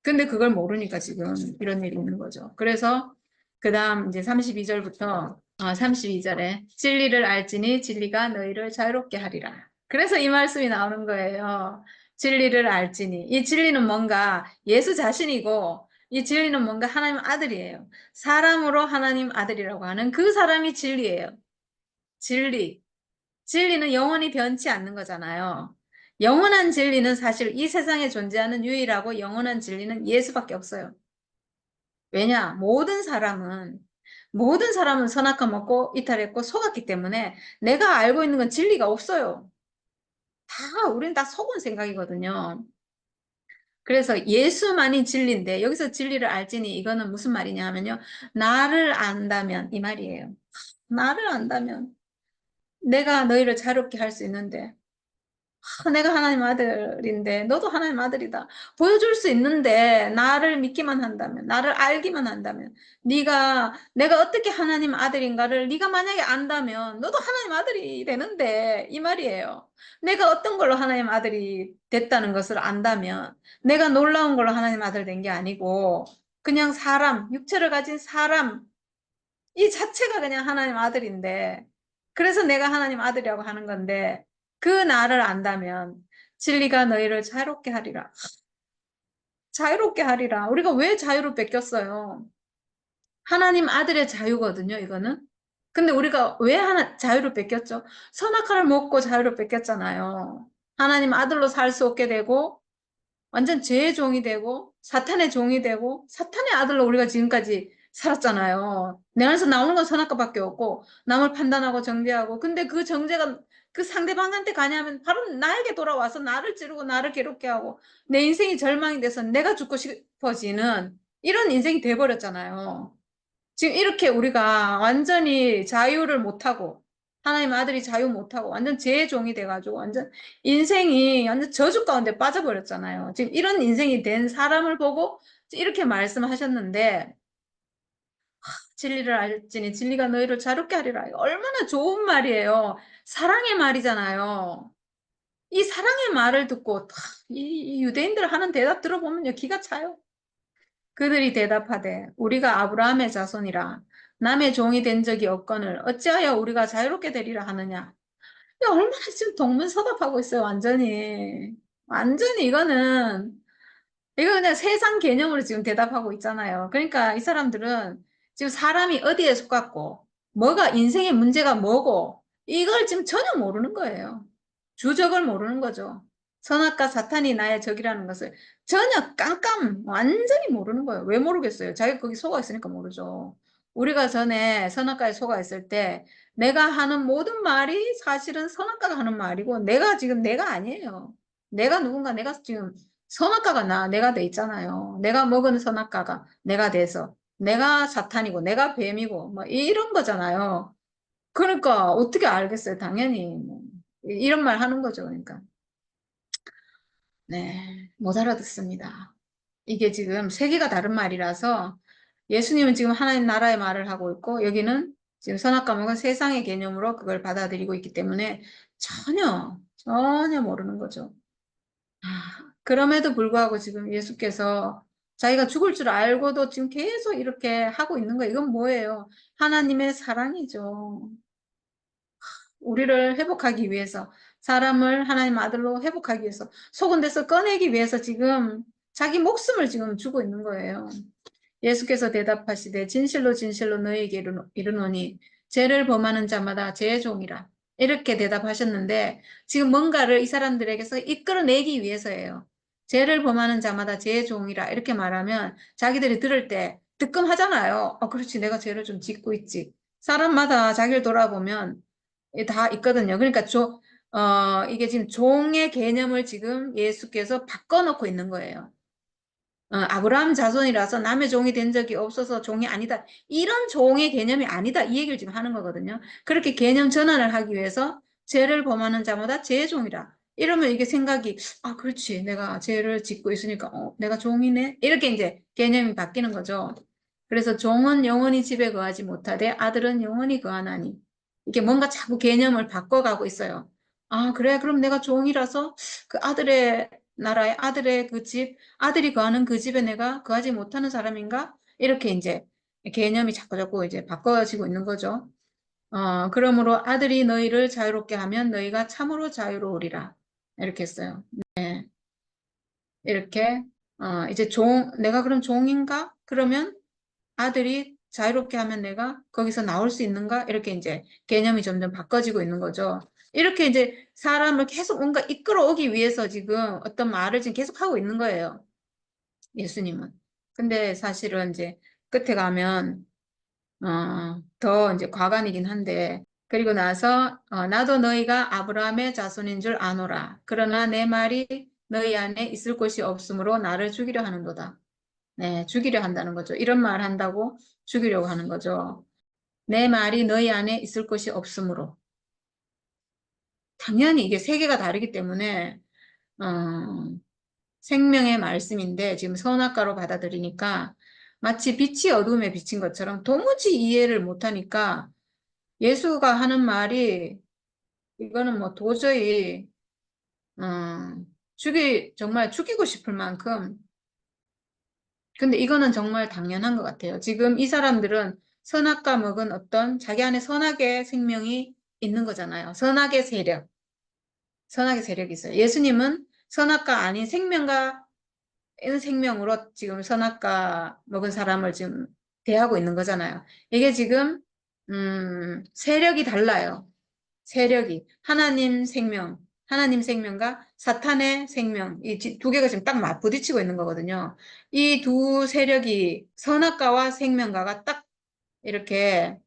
근데 그걸 모르니까 지금 이런 일이 있는 거죠. 그래서 그 다음 이제 32절부터 32절에 진리를 알지니 진리가 너희를 자유롭게 하리라. 그래서 이 말씀이 나오는 거예요. 진리를 알지니. 이 진리는 뭔가 예수 자신이고 이 진리는 뭔가 하나님 아들이에요. 사람으로 하나님 아들이라고 하는 그 사람이 진리예요. 진리. 진리는 영원히 변치 않는 거잖아요. 영원한 진리는 사실 이 세상에 존재하는 유일하고 영원한 진리는 예수밖에 없어요. 왜냐? 모든 사람은 선악과 먹고 이탈했고 속았기 때문에 내가 알고 있는 건 진리가 없어요. 우린 다 속은 생각이거든요. 그래서 예수만이 진리인데 여기서 진리를 알지니 이거는 무슨 말이냐 하면요. 나를 안다면 이 말이에요. 나를 안다면 내가 너희를 자유롭게 할 수 있는데 내가 하나님 아들인데 너도 하나님 아들이다. 보여줄 수 있는데 나를 믿기만 한다면, 나를 알기만 한다면, 내가 어떻게 하나님 아들인가를 네가 만약에 안다면 너도 하나님 아들이 되는데 이 말이에요. 내가 어떤 걸로 하나님 아들이 됐다는 것을 안다면 내가 놀라운 걸로 하나님 아들 된 게 아니고 그냥 사람, 육체를 가진 사람 이 자체가 그냥 하나님 아들인데 그래서 내가 하나님 아들이라고 하는 건데 그 나를 안다면 진리가 너희를 자유롭게 하리라. 자유롭게 하리라. 우리가 왜 자유를 뺏겼어요? 하나님 아들의 자유거든요, 이거는. 근데 우리가 왜 자유를 뺏겼죠? 선악과를 먹고 자유를 뺏겼잖아요. 하나님 아들로 살 수 없게 되고 완전 죄의 종이 되고 사탄의 종이 되고 사탄의 아들로 우리가 지금까지 살았잖아요. 내 안에서 나오는 건 선악과밖에 없고 남을 판단하고 정죄하고 근데 그 정죄가 그 상대방한테 가냐면 바로 나에게 돌아와서 나를 찌르고 나를 괴롭게 하고 내 인생이 절망이 돼서 내가 죽고 싶어지는 이런 인생이 돼버렸잖아요. 지금 이렇게 우리가 완전히 자유를 못하고 하나님 아들이 자유 못하고 완전 죄의 종이 돼가지고 완전 인생이 완전 저주 가운데 빠져버렸잖아요. 지금 이런 인생이 된 사람을 보고 이렇게 말씀하셨는데 진리를 알지니 진리가 너희를 자유롭게 하리라. 얼마나 좋은 말이에요. 사랑의 말이잖아요. 이 사랑의 말을 듣고 이 유대인들 하는 대답 들어보면요 기가 차요. 그들이 대답하되 우리가 아브라함의 자손이라 남의 종이 된 적이 없거늘 어찌하여 우리가 자유롭게 되리라 하느냐. 얼마나 지금 동문서답하고 있어요. 완전히 이거 그냥 세상 개념으로 지금 대답하고 있잖아요. 그러니까 이 사람들은 지금 사람이 어디에 속았고 뭐가 인생의 문제가 뭐고 이걸 지금 전혀 모르는 거예요. 주적을 모르는 거죠. 선악과 사탄이 나의 적이라는 것을 전혀 완전히 모르는 거예요. 왜 모르겠어요? 자기가 거기 속아 있으니까 모르죠. 우리가 전에 선악과에 속아 있을 때 내가 하는 모든 말이 사실은 선악과가 하는 말이고 내가 아니에요. 내가 지금 선악과가 내가 돼 있잖아요. 내가 먹은 선악과가 내가 돼서 내가 사탄이고 내가 뱀이고 뭐 이런 거잖아요. 그러니까 어떻게 알겠어요? 당연히 뭐 이런 말 하는 거죠. 그러니까 네, 못 알아듣습니다. 이게 지금 세계가 다른 말이라서 예수님은 지금 하나님 나라의 말을 하고 있고 여기는 지금 선악과목은 세상의 개념으로 그걸 받아들이고 있기 때문에 전혀 모르는 거죠. 그럼에도 불구하고 지금 예수께서 자기가 죽을 줄 알고도 지금 계속 이렇게 하고 있는 거예요. 이건 뭐예요? 하나님의 사랑이죠. 우리를 회복하기 위해서, 사람을 하나님 아들로 회복하기 위해서, 속은 데서 꺼내기 위해서 지금 자기 목숨을 지금 주고 있는 거예요. 예수께서 대답하시되 진실로 진실로 너희에게 이르노니 죄를 범하는 자마다 죄의 종이라. 이렇게 대답하셨는데 지금 뭔가를 이 사람들에게서 이끌어내기 위해서예요. 죄를 범하는 자마다 죄의 종이라 이렇게 말하면 자기들이 들을 때 뜨끔하잖아요. 그렇지 내가 죄를 좀 짓고 있지. 사람마다 자기를 돌아보면 다 있거든요. 그러니까 이게 지금 종의 개념을 지금 예수께서 바꿔놓고 있는 거예요. 아브라함 자손이라서 남의 종이 된 적이 없어서 종이 아니다. 이런 종의 개념이 아니다. 이 얘기를 지금 하는 거거든요. 그렇게 개념 전환을 하기 위해서 죄를 범하는 자마다 죄의 종이라. 이러면 이게 생각이, 그렇지. 내가 죄를 짓고 있으니까, 내가 종이네. 이렇게 이제 개념이 바뀌는 거죠. 그래서 종은 영원히 집에 거하지 못하되 아들은 영원히 거하나니. 이게 뭔가 자꾸 개념을 바꿔가고 있어요. 그래. 그럼 내가 종이라서 그 아들의 나라의 아들의 그 집, 아들이 거하는 그 집에 내가 거하지 못하는 사람인가? 이렇게 이제 개념이 자꾸자꾸 이제 바꿔지고 있는 거죠. 그러므로 아들이 너희를 자유롭게 하면 너희가 참으로 자유로우리라. 이렇게 했어요. 네. 이렇게, 이제 내가 그럼 종인가? 그러면 아들이 자유롭게 하면 내가 거기서 나올 수 있는가? 이렇게 이제 개념이 점점 바꿔지고 있는 거죠. 이렇게 이제 사람을 계속 뭔가 이끌어오기 위해서 지금 어떤 말을 지금 계속 하고 있는 거예요. 예수님은. 근데 사실은 이제 끝에 가면, 더 이제 과관이긴 한데, 그리고 나서, 나도 너희가 아브라함의 자손인 줄 아노라. 그러나 내 말이 너희 안에 있을 곳이 없으므로 나를 죽이려 하는도다. 네, 죽이려 한다는 거죠. 이런 말 한다고 죽이려고 하는 거죠. 내 말이 너희 안에 있을 것이 없으므로. 당연히 이게 세계가 다르기 때문에 생명의 말씀인데 지금 선악과로 받아들이니까 마치 빛이 어둠에 비친 것처럼 도무지 이해를 못하니까 예수가 하는 말이 이거는 뭐 도저히 정말 죽이고 싶을 만큼 근데 이거는 정말 당연한 것 같아요. 지금 이 사람들은 선악과 먹은 어떤 자기 안에 선악의 생명이 있는 거잖아요. 선악의 세력이 있어요. 예수님은 선악과 아닌 생명과 생명으로 지금 선악과 먹은 사람을 지금 대하고 있는 거잖아요. 이게 지금 세력이 달라요. 세력이 하나님 생명과 사탄의 생명 이 두 개가 지금 딱 맞부딪히고 있는 거거든요. 이 두 세력이 선악과와 생명과가 딱 이렇게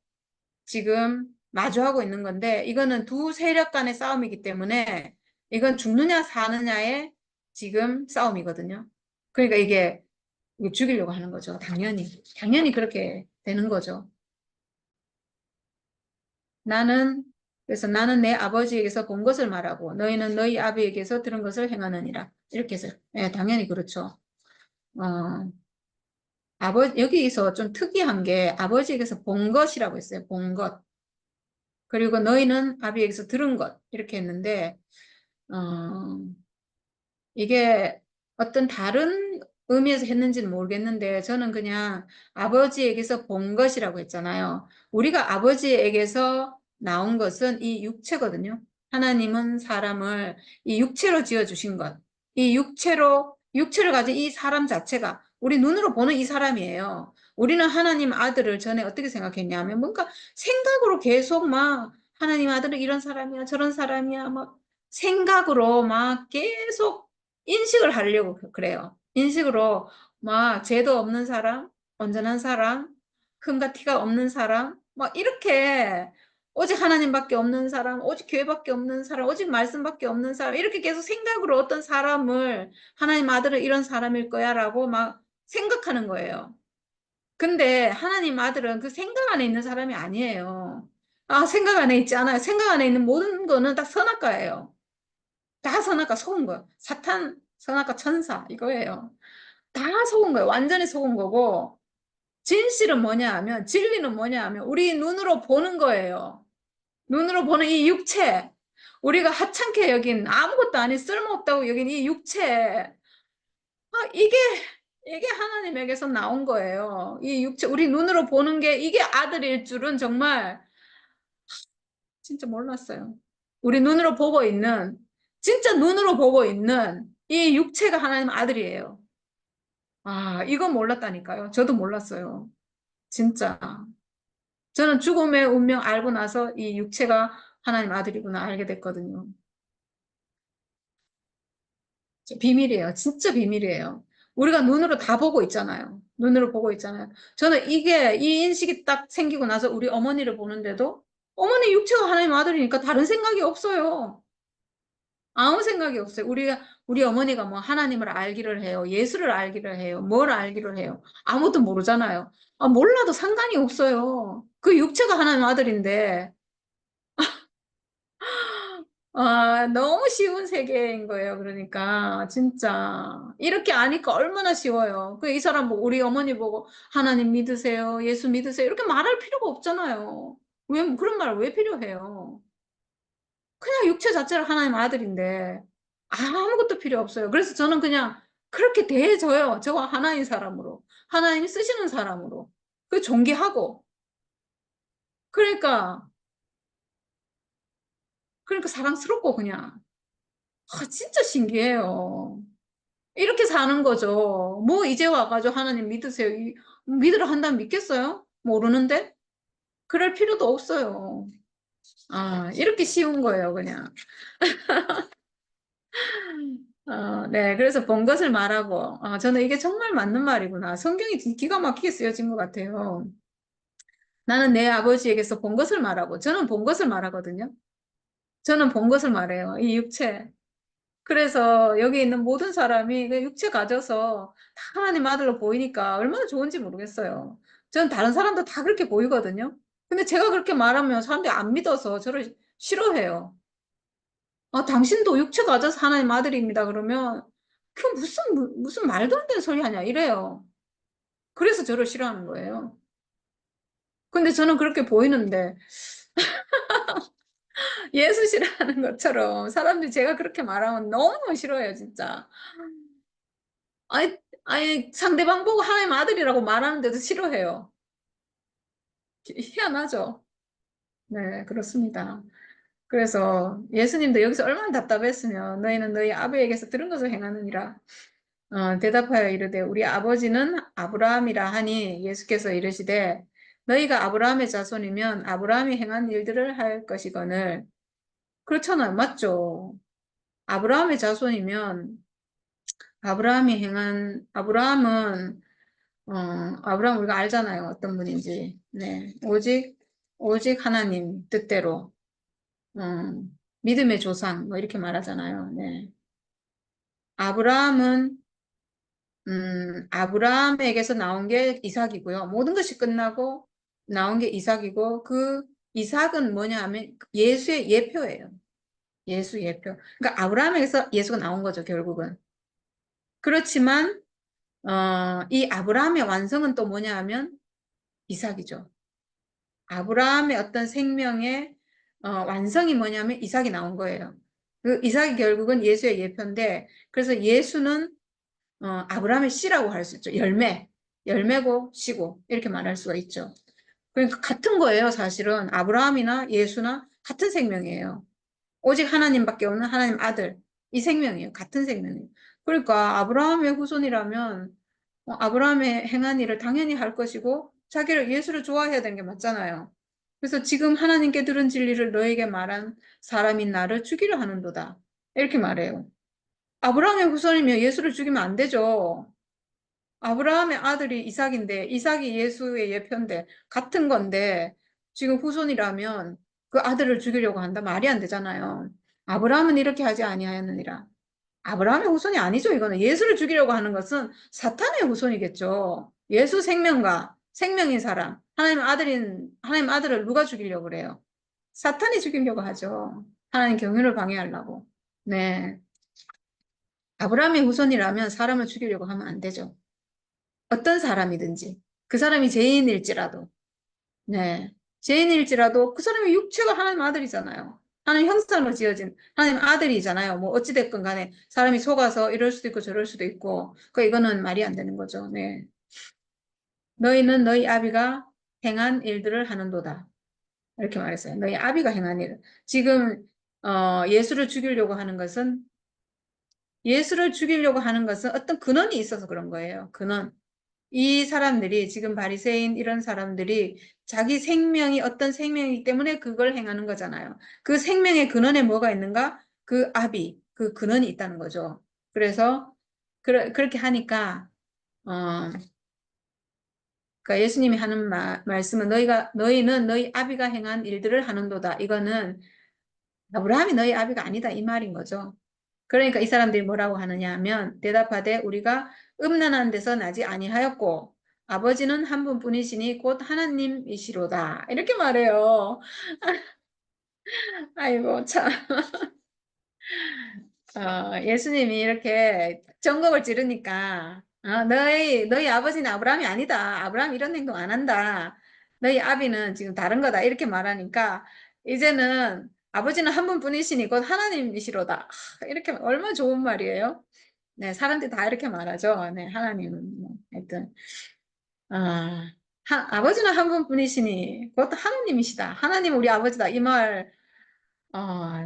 지금 마주하고 있는 건데 이거는 두 세력 간의 싸움이기 때문에 이건 죽느냐 사느냐의 지금 싸움이거든요. 그러니까 이게 죽이려고 하는 거죠. 당연히 그렇게 되는 거죠. 나는 그래서 나는 내 아버지에게서 본 것을 말하고 너희는 너희 아비에게서 들은 것을 행하느니라. 이렇게 해서 당연히 그렇죠. 어, 여기서 좀 특이한 게 아버지에게서 본 것이라고 했어요. 본 것. 그리고 너희는 아비에게서 들은 것. 이렇게 했는데 어, 이게 어떤 다른 의미에서 했는지는 모르겠는데 저는 그냥 아버지에게서 본 것이라고 했잖아요. 우리가 아버지에게서 나온 것은 이 육체거든요. 하나님은 사람을 이 육체로 지어주신 것. 이 육체를 가진 이 사람 자체가 우리 눈으로 보는 이 사람이에요. 우리는 하나님 아들을 전에 어떻게 생각했냐면 뭔가 생각으로 계속 막 하나님 아들은 이런 사람이야, 저런 사람이야, 막 생각으로 막 계속 인식을 하려고 그래요. 인식으로 막 죄도 없는 사람, 온전한 사람, 흠과 티가 없는 사람, 막 이렇게 오직 하나님밖에 없는 사람, 오직 교회밖에 없는 사람, 오직 말씀밖에 없는 사람 이렇게 계속 생각으로 어떤 사람을 하나님 아들은 이런 사람일 거야라고 막 생각하는 거예요. 근데 하나님 아들은 그 생각 안에 있는 사람이 아니에요. 생각 안에 있지 않아요. 생각 안에 있는 모든 거는 다 선악과예요. 다 선악과 속은 거예요. 사탄, 선악과 천사 이거예요. 다 속은 거예요. 완전히 속은 거고 진실은 뭐냐 하면 진리는 뭐냐 하면 우리 눈으로 보는 거예요. 눈으로 보는 이 육체 우리가 하찮게 여긴 아무것도 아닌 쓸모없다고 여긴 이 육체 이게 하나님에게서 나온 거예요. 이 육체 우리 눈으로 보는 게 이게 아들일 줄은 정말 진짜 몰랐어요. 우리 눈으로 보고 있는 진짜 눈으로 보고 있는 이 육체가 하나님 아들이에요. 이거 몰랐다니까요. 저도 몰랐어요. 진짜. 저는 죽음의 운명 알고 나서 이 육체가 하나님 아들이구나 알게 됐거든요. 비밀이에요. 진짜 비밀이에요. 우리가 눈으로 다 보고 있잖아요. 눈으로 보고 있잖아요. 저는 이 인식이 딱 생기고 나서 우리 어머니를 보는데도 어머니 육체가 하나님 아들이니까 다른 생각이 없어요. 아무 생각이 없어요. 우리 어머니가 뭐 하나님을 알기를 해요. 예수를 알기를 해요. 뭘 알기를 해요. 아무것도 모르잖아요. 몰라도 상관이 없어요. 그 육체가 하나님 아들인데, 너무 쉬운 세계인 거예요. 그러니까, 진짜. 이렇게 아니까 얼마나 쉬워요. 이 사람 뭐, 우리 어머니 보고, 하나님 믿으세요. 예수 믿으세요. 이렇게 말할 필요가 없잖아요. 그런 말 왜 필요해요? 그냥 육체 자체가 하나님 아들인데. 아무것도 필요 없어요. 그래서 저는 그냥 그렇게 대해줘요. 저와 하나인 사람으로. 하나님이 쓰시는 사람으로. 그 존귀하고. 그러니까, 그러니까 사랑스럽고 그냥. 아, 진짜 신기해요. 이렇게 사는 거죠. 뭐 이제 와가지고 하나님 믿으세요. 믿으라 한다면 믿겠어요? 모르는데? 그럴 필요도 없어요. 아, 이렇게 쉬운 거예요, 그냥. 네, 그래서 본 것을 말하고, 저는 이게 정말 맞는 말이구나. 성경이 기가 막히게 쓰여진 것 같아요. 나는 내 아버지에게서 본 것을 말하고, 저는 본 것을 말하거든요. 저는 본 것을 말해요. 이 육체. 그래서 여기 있는 모든 사람이 그 육체 가져서 다 하나님 아들로 보이니까 얼마나 좋은지 모르겠어요. 저는 다른 사람도 다 그렇게 보이거든요. 근데 제가 그렇게 말하면 사람들이 안 믿어서 저를 싫어해요. 당신도 육체 가져서 하나님 아들입니다. 그러면 그 무슨 말도 안 되는 소리 하냐 이래요. 그래서 저를 싫어하는 거예요. 근데 저는 그렇게 보이는데 예수 싫어하는 것처럼 사람들이 제가 그렇게 말하면 너무 싫어해요, 진짜. 아니, 아니, 상대방 보고 하나님 아들이라고 말하는데도 싫어해요. 희한하죠? 네, 그렇습니다. 그래서 예수님도 여기서 얼마나 답답했으면 너희는 너희 아버지에게서 들은 것을 행하느니라. 대답하여 이르되 우리 아버지는 아브라함이라 하니 예수께서 이르시되 너희가 아브라함의 자손이면 아브라함이 행한 일들을 할 것이거늘. 그렇잖아요. 맞죠? 아브라함의 자손이면 아브라함은 아브라함 우리가 알잖아요. 어떤 분인지. 네. 오직 하나님 뜻대로, 믿음의 조상, 뭐 이렇게 말하잖아요. 네. 아브라함은, 아브라함에게서 나온 게 이삭이고요. 모든 것이 끝나고 나온 게 이삭이고, 그 이삭은 뭐냐 하면 예수의 예표예요. 예수 예표. 그러니까 아브라함에게서 예수가 나온 거죠, 결국은. 그렇지만, 이 아브라함의 완성은 또 뭐냐 하면 이삭이죠. 아브라함의 어떤 생명의 완성이 뭐냐면 이삭이 나온 거예요. 그 이삭이 결국은 예수의 예표인데 그래서 예수는 아브라함의 씨라고 할 수 있죠. 열매고 씨고 이렇게 말할 수가 있죠. 그러니까 같은 거예요. 사실은 아브라함이나 예수나 같은 생명이에요. 오직 하나님밖에 없는 하나님 아들 이 생명이에요. 같은 생명이에요. 그러니까 아브라함의 후손이라면 아브라함의 행한 일을 당연히 할 것이고 자기를 예수를 좋아해야 되는 게 맞잖아요. 그래서 지금 하나님께 들은 진리를 너에게 말한 사람인 나를 죽이려 하는도다. 이렇게 말해요. 아브라함의 후손이면 예수를 죽이면 안 되죠. 아브라함의 아들이 이삭인데 이삭이 예수의 예표인데 같은 건데 지금 후손이라면 그 아들을 죽이려고 한다. 말이 안 되잖아요. 아브라함은 이렇게 하지 아니하였느니라. 아브라함의 후손이 아니죠. 이거는 예수를 죽이려고 하는 것은 사탄의 후손이겠죠. 예수 생명과 생명인 사람, 하나님 아들을 누가 죽이려고 그래요? 사탄이 죽이려고 하죠. 하나님 경륜을 방해하려고. 네. 아브라함의 후손이라면 사람을 죽이려고 하면 안 되죠. 어떤 사람이든지. 그 사람이 죄인일지라도. 네. 죄인일지라도 그 사람의 육체가 하나님 아들이잖아요. 하나님 형상으로 지어진 하나님 아들이잖아요. 뭐 어찌됐건 간에 사람이 속아서 이럴 수도 있고 저럴 수도 있고 이거는 말이 안 되는 거죠. 네. 너희는 너희 아비가 행한 일들을 하는도다. 이렇게 말했어요. 너희 아비가 행한 일. 지금 예수를 죽이려고 하는 것은 어떤 근원이 있어서 그런 거예요. 근원. 이 사람들이 지금 바리새인 이런 사람들이 자기 생명이 어떤 생명이기 때문에 그걸 행하는 거잖아요. 그 생명의 근원에 뭐가 있는가? 그 아비, 그 근원이 있다는 거죠. 그래서 그렇게 하니까 그러니까 예수님이 하는 말씀은 너희는 너희 아비가 행한 일들을 하는도다. 이거는 아브라함이 너희 아비가 아니다 이 말인 거죠. 그러니까 이 사람들이 뭐라고 하느냐 하면 대답하되 우리가 음란한 데서 나지 아니하였고 아버지는 한 분뿐이시니 곧 하나님이시로다. 이렇게 말해요. 아이고 참. 예수님이 이렇게 정곡을 지르니까 너희 아버지는 아브라함이 아니다. 아브라함 이런 행동 안 한다. 너희 아비는 지금 다른 거다. 이렇게 말하니까 이제는 아버지는 한 분뿐이시니 곧 하나님이시로다. 이렇게 얼마나 좋은 말이에요. 네, 사람들이 다 이렇게 말하죠. 네, 하나님은 뭐, 하여튼 아, 아버지는 한 분뿐이시니 곧 하나님이시다. 하나님 우리 아버지다. 이 말,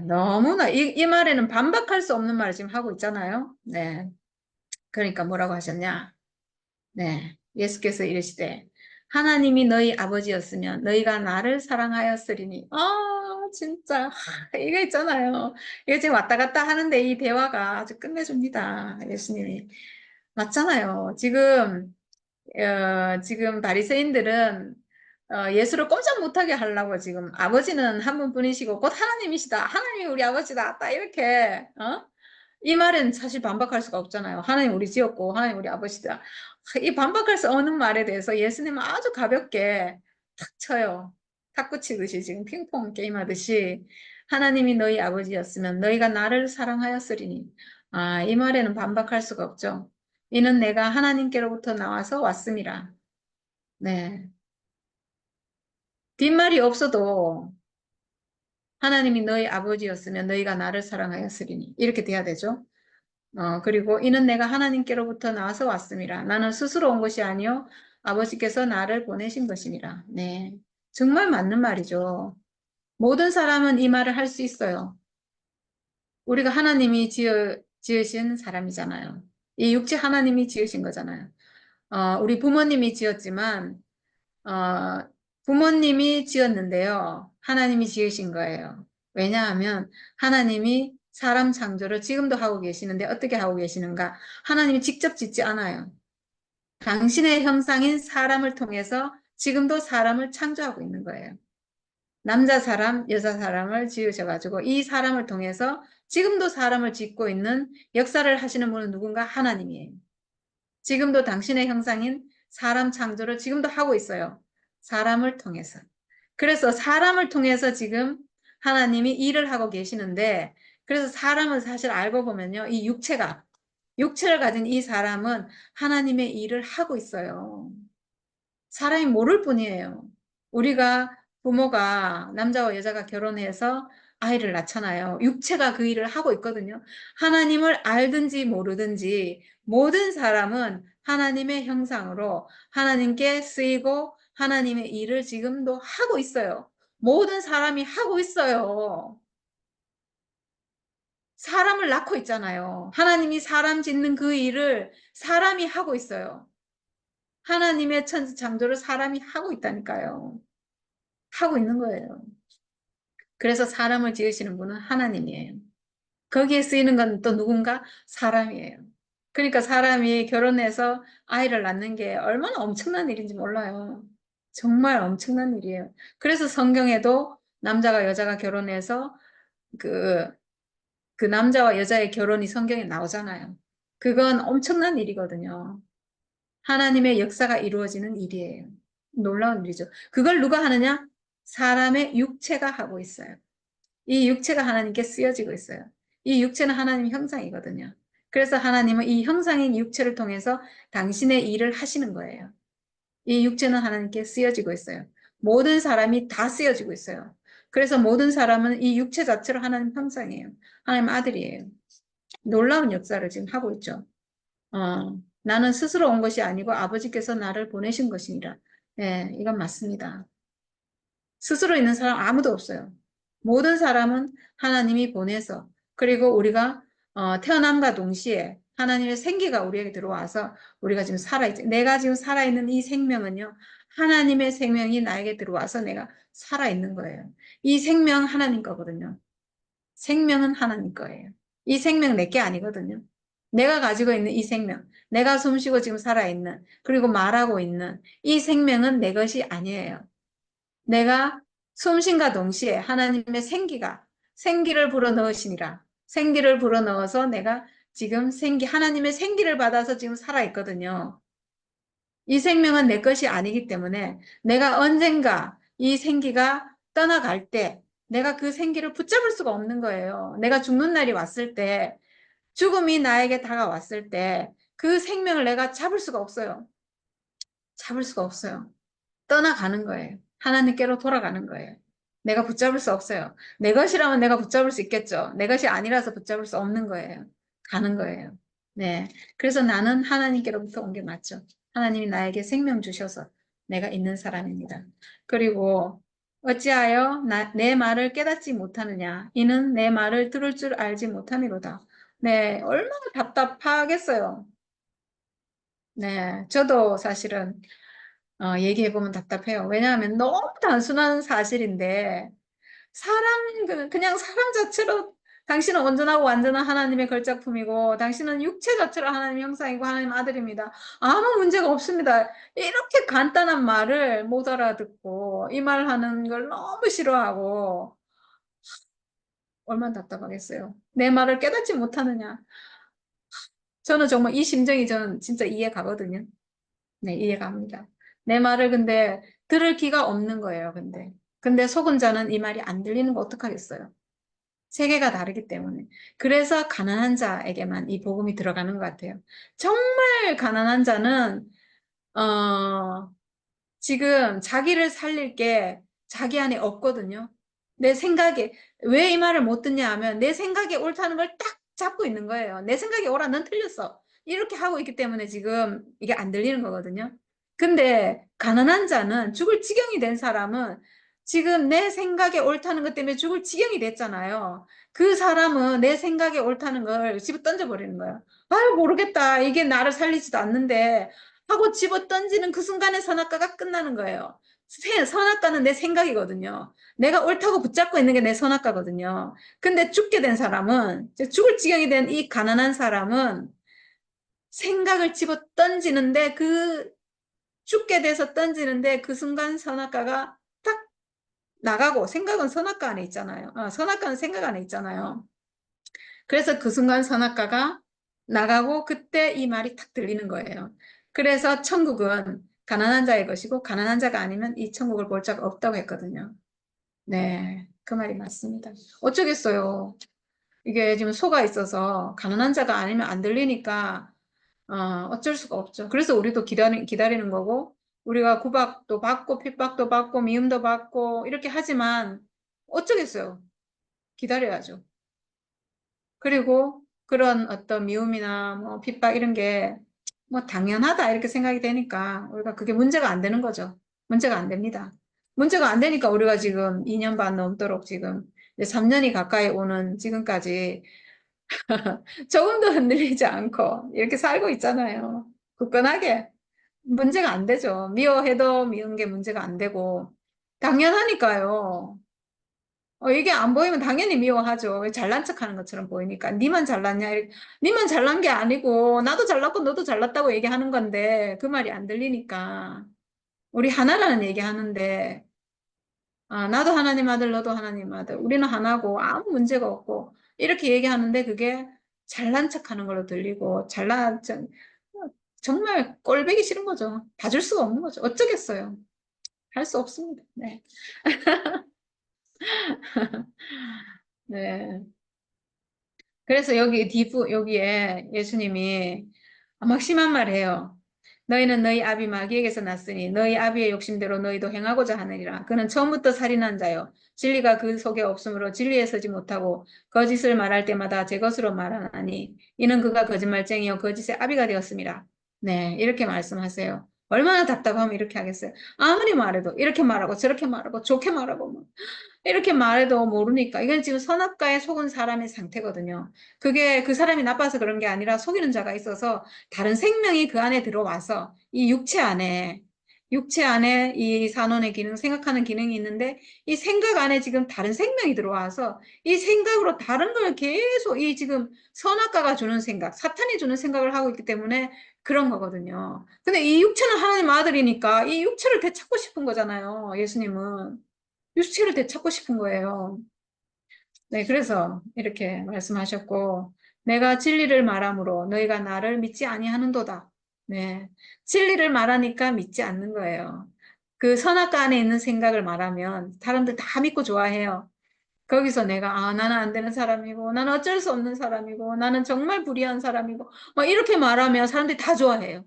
너무나 이 말에는 반박할 수 없는 말을 지금 하고 있잖아요. 네, 그러니까 뭐라고 하셨냐? 네, 예수께서 이르시되 하나님이 너희 아버지였으면 너희가 나를 사랑하였으리니. 진짜 이게 있잖아요. 이게 지금 왔다 갔다 하는데 이 대화가 아주 끝내줍니다. 예수님이 맞잖아요. 지금 바리새인들은 예수를 꼼짝 못하게 하려고 지금 아버지는 한 분뿐이시고 곧 하나님이시다. 하나님이 우리 아버지다. 딱 이렇게 이 말은 사실 반박할 수가 없잖아요. 하나님 우리 지었고 하나님 우리 아버지다. 이 반박할 수 없는 말에 대해서 예수님은 아주 가볍게 탁 쳐요. 탁구 치듯이 지금 핑퐁 게임하듯이 하나님이 너희 아버지였으면 너희가 나를 사랑하였으리니. 이 말에는 반박할 수가 없죠. 이는 내가 하나님께로부터 나와서 왔음이라. 네. 뒷말이 없어도 하나님이 너희 아버지였으면 너희가 나를 사랑하였으리니. 이렇게 돼야 되죠. 그리고 이는 내가 하나님께로부터 나와서 왔음이라. 나는 스스로 온 것이 아니요 아버지께서 나를 보내신 것이니라. 네. 정말 맞는 말이죠. 모든 사람은 이 말을 할 수 있어요. 우리가 하나님이 지으신 사람이잖아요. 이 육체 하나님이 지으신 거잖아요. 우리 부모님이 지었지만 어, 부모님이 지었는데요. 하나님이 지으신 거예요. 왜냐하면 하나님이 사람 창조를 지금도 하고 계시는데 어떻게 하고 계시는가? 하나님이 직접 짓지 않아요. 당신의 형상인 사람을 통해서 지금도 사람을 창조하고 있는 거예요. 남자 사람, 여자 사람을 지으셔가지고 이 사람을 통해서 지금도 사람을 짓고 있는 역사를 하시는 분은 누군가? 하나님이에요. 지금도 당신의 형상인 사람 창조를 지금도 하고 있어요. 사람을 통해서. 그래서 사람을 통해서 지금 하나님이 일을 하고 계시는데, 그래서 사람은 사실 알고 보면요. 이 육체를 가진 이 사람은 하나님의 일을 하고 있어요. 사람이 모를 뿐이에요. 우리가 부모가 남자와 여자가 결혼해서 아이를 낳잖아요. 육체가 그 일을 하고 있거든요. 하나님을 알든지 모르든지 모든 사람은 하나님의 형상으로 하나님께 쓰이고 하나님의 일을 지금도 하고 있어요. 모든 사람이 하고 있어요. 사람을 낳고 있잖아요. 하나님이 사람 짓는 그 일을 사람이 하고 있어요. 하나님의 천지 창조를 사람이 하고 있다니까요. 하고 있는 거예요. 그래서 사람을 지으시는 분은 하나님이에요. 거기에 쓰이는 건 또 누군가? 사람이에요. 그러니까 사람이 결혼해서 아이를 낳는 게 얼마나 엄청난 일인지 몰라요. 정말 엄청난 일이에요. 그래서 성경에도 남자가 여자가 결혼해서 그, 그 남자와 여자의 결혼이 성경에 나오잖아요. 그건 엄청난 일이거든요. 하나님의 역사가 이루어지는 일이에요. 놀라운 일이죠. 그걸 누가 하느냐? 사람의 육체가 하고 있어요. 이 육체가 하나님께 쓰여지고 있어요. 이 육체는 하나님 형상이거든요. 그래서 하나님은 이 형상인 육체를 통해서 당신의 일을 하시는 거예요. 이 육체는 하나님께 쓰여지고 있어요. 모든 사람이 다 쓰여지고 있어요. 그래서 모든 사람은 이 육체 자체로 하나님 형상이에요. 하나님 아들이에요. 놀라운 역사를 지금 하고 있죠. 나는 스스로 온 것이 아니고 아버지께서 나를 보내신 것이니라. 네, 이건 맞습니다. 스스로 있는 사람 아무도 없어요. 모든 사람은 하나님이 보내서 그리고 우리가 태어남과 동시에 하나님의 생기가 우리에게 들어와서 우리가 지금 살아있지. 내가 지금 살아있는 이 생명은요. 하나님의 생명이 나에게 들어와서 내가 살아있는 거예요. 이 생명 하나님 거거든요. 생명은 하나님 거예요. 이 생명 내게 아니거든요. 내가 가지고 있는 이 생명, 내가 숨쉬고 지금 살아있는, 그리고 말하고 있는 이 생명은 내 것이 아니에요. 내가 숨쉰과 동시에 하나님의 생기를 불어넣으시니라. 생기를 불어넣어서 내가 지금 하나님의 생기를 받아서 지금 살아있거든요. 이 생명은 내 것이 아니기 때문에 내가 언젠가 이 생기가 떠나갈 때 내가 그 생기를 붙잡을 수가 없는 거예요. 내가 죽는 날이 왔을 때, 죽음이 나에게 다가왔을 때 그 생명을 내가 잡을 수가 없어요. 잡을 수가 없어요. 떠나가는 거예요. 하나님께로 돌아가는 거예요. 내가 붙잡을 수 없어요. 내 것이라면 내가 붙잡을 수 있겠죠. 내 것이 아니라서 붙잡을 수 없는 거예요. 가는 거예요. 네. 그래서 나는 하나님께로부터 온 게 맞죠. 하나님이 나에게 생명 주셔서 내가 있는 사람입니다. 그리고 어찌하여 내 말을 깨닫지 못하느냐? 이는 내 말을 들을 줄 알지 못함이로다. 네. 얼마나 답답하겠어요. 네. 저도 사실은 얘기해보면 답답해요. 왜냐하면 너무 단순한 사실인데 그냥 사람 자체로 당신은 온전하고 완전한 하나님의 걸작품이고 당신은 육체 자체로 하나님의 형상이고 하나님 아들입니다. 아무 문제가 없습니다. 이렇게 간단한 말을 못 알아듣고 이 말 하는 걸 너무 싫어하고 얼마나 답답하겠어요. 내 말을 깨닫지 못하느냐. 저는 정말 이 심정이 저는 진짜 이해 가거든요. 네, 이해 갑니다. 내 말을 근데 들을 기가 없는 거예요, 근데 속은 자는 이 말이 안 들리는 거 어떡하겠어요? 세계가 다르기 때문에. 그래서 가난한 자에게만 이 복음이 들어가는 것 같아요. 정말 가난한 자는, 어, 지금 자기를 살릴 게 자기 안에 없거든요. 내 생각에, 왜 이 말을 못 듣냐 하면 내 생각에 옳다는 걸 딱 잡고 있는 거예요. 내 생각에 옳아, 넌 틀렸어. 이렇게 하고 있기 때문에 지금 이게 안 들리는 거거든요. 근데 가난한 자는 죽을 지경이 된 사람은 지금 내 생각에 옳다는 것 때문에 죽을 지경이 됐잖아요. 그 사람은 내 생각에 옳다는 걸 집어 던져버리는 거예요. 아유, 모르겠다. 이게 나를 살리지도 않는데 하고 집어 던지는 그 순간에 선악과가 끝나는 거예요. 선악과는 내 생각이거든요. 내가 옳다고 붙잡고 있는 게 내 선악과거든요. 근데 죽게 된 사람은, 죽을 지경이 된 이 가난한 사람은 생각을 집어 던지는데 죽게 돼서 던지는데 그 순간 선악과가 딱 나가고 생각은 선악과 안에 있잖아요. 선악과는 생각 안에 있잖아요. 그래서 그 순간 선악과가 나가고 그때 이 말이 탁 들리는 거예요. 그래서 천국은 가난한 자의 것이고 가난한 자가 아니면 이 천국을 볼 자가 없다고 했거든요. 네, 그 말이 맞습니다. 어쩌겠어요. 이게 지금 소가 있어서 가난한 자가 아니면 안 들리니까 어쩔 수가 없죠. 그래서 우리도 기다리는 거고 우리가 구박도 받고 핍박도 받고 미움도 받고 이렇게 하지만 어쩌겠어요. 기다려야죠. 그리고 그런 어떤 미움이나 뭐 핍박 이런 게 뭐 당연하다 이렇게 생각이 되니까 우리가 그게 문제가 안 되는 거죠. 문제가 안 됩니다. 문제가 안 되니까 우리가 지금 2년 반 넘도록 지금 이제 3년이 가까이 오는 지금까지 조금도 흔들리지 않고 이렇게 살고 있잖아요. 굳건하게. 문제가 안 되죠. 미워해도 미운 게 문제가 안 되고 당연하니까요. 이게 안 보이면 당연히 미워하죠. 왜 잘난 척하는 것처럼 보이니까. 니만 잘났냐? 니만 잘난 게 아니고 나도 잘났고 너도 잘났다고 얘기하는 건데 그 말이 안 들리니까. 우리 하나라는 얘기하는데 나도 하나님 아들 너도 하나님 아들 우리는 하나고 아무 문제가 없고 이렇게 얘기하는데 그게 잘난 척하는 걸로 들리고 정말 꼴보기 싫은 거죠. 봐줄 수가 없는 거죠. 어쩌겠어요. 할 수 없습니다. 네. 네. 그래서 여기에 예수님이 막 심한 말 해요. 너희는 너희 아비 마귀에게서 났으니 너희 아비의 욕심대로 너희도 행하고자 하느니라. 그는 처음부터 살인한 자요. 진리가 그 속에 없으므로 진리에 서지 못하고 거짓을 말할 때마다 제 것으로 말하나니 이는 그가 거짓말쟁이요 거짓의 아비가 되었습니다. 네, 이렇게 말씀하세요. 얼마나 답답하면 이렇게 하겠어요. 아무리 말해도 이렇게 말하고 저렇게 말하고 좋게 말하고 뭐. 이렇게 말해도 모르니까 이건 지금 선악과에 속은 사람의 상태거든요. 그게 그 사람이 나빠서 그런 게 아니라 속이는 자가 있어서 다른 생명이 그 안에 들어와서 이 육체 안에 이 산원의 기능, 생각하는 기능이 있는데 이 생각 안에 지금 다른 생명이 들어와서 이 생각으로 다른 걸 계속 이 지금 선악과가 주는 생각, 사탄이 주는 생각을 하고 있기 때문에 그런 거거든요. 근데 이 육체는 하나님 아들이니까 이 육체를 되찾고 싶은 거잖아요. 예수님은. 육체를 되찾고 싶은 거예요. 네, 그래서 이렇게 말씀하셨고, 내가 진리를 말함으로 너희가 나를 믿지 아니하는도다. 네, 진리를 말하니까 믿지 않는 거예요. 그 선악과 안에 있는 생각을 말하면 사람들 다 믿고 좋아해요. 거기서 내가 나는 안 되는 사람이고 나는 어쩔 수 없는 사람이고 나는 정말 불의한 사람이고 막 이렇게 말하면 사람들이 다 좋아해요.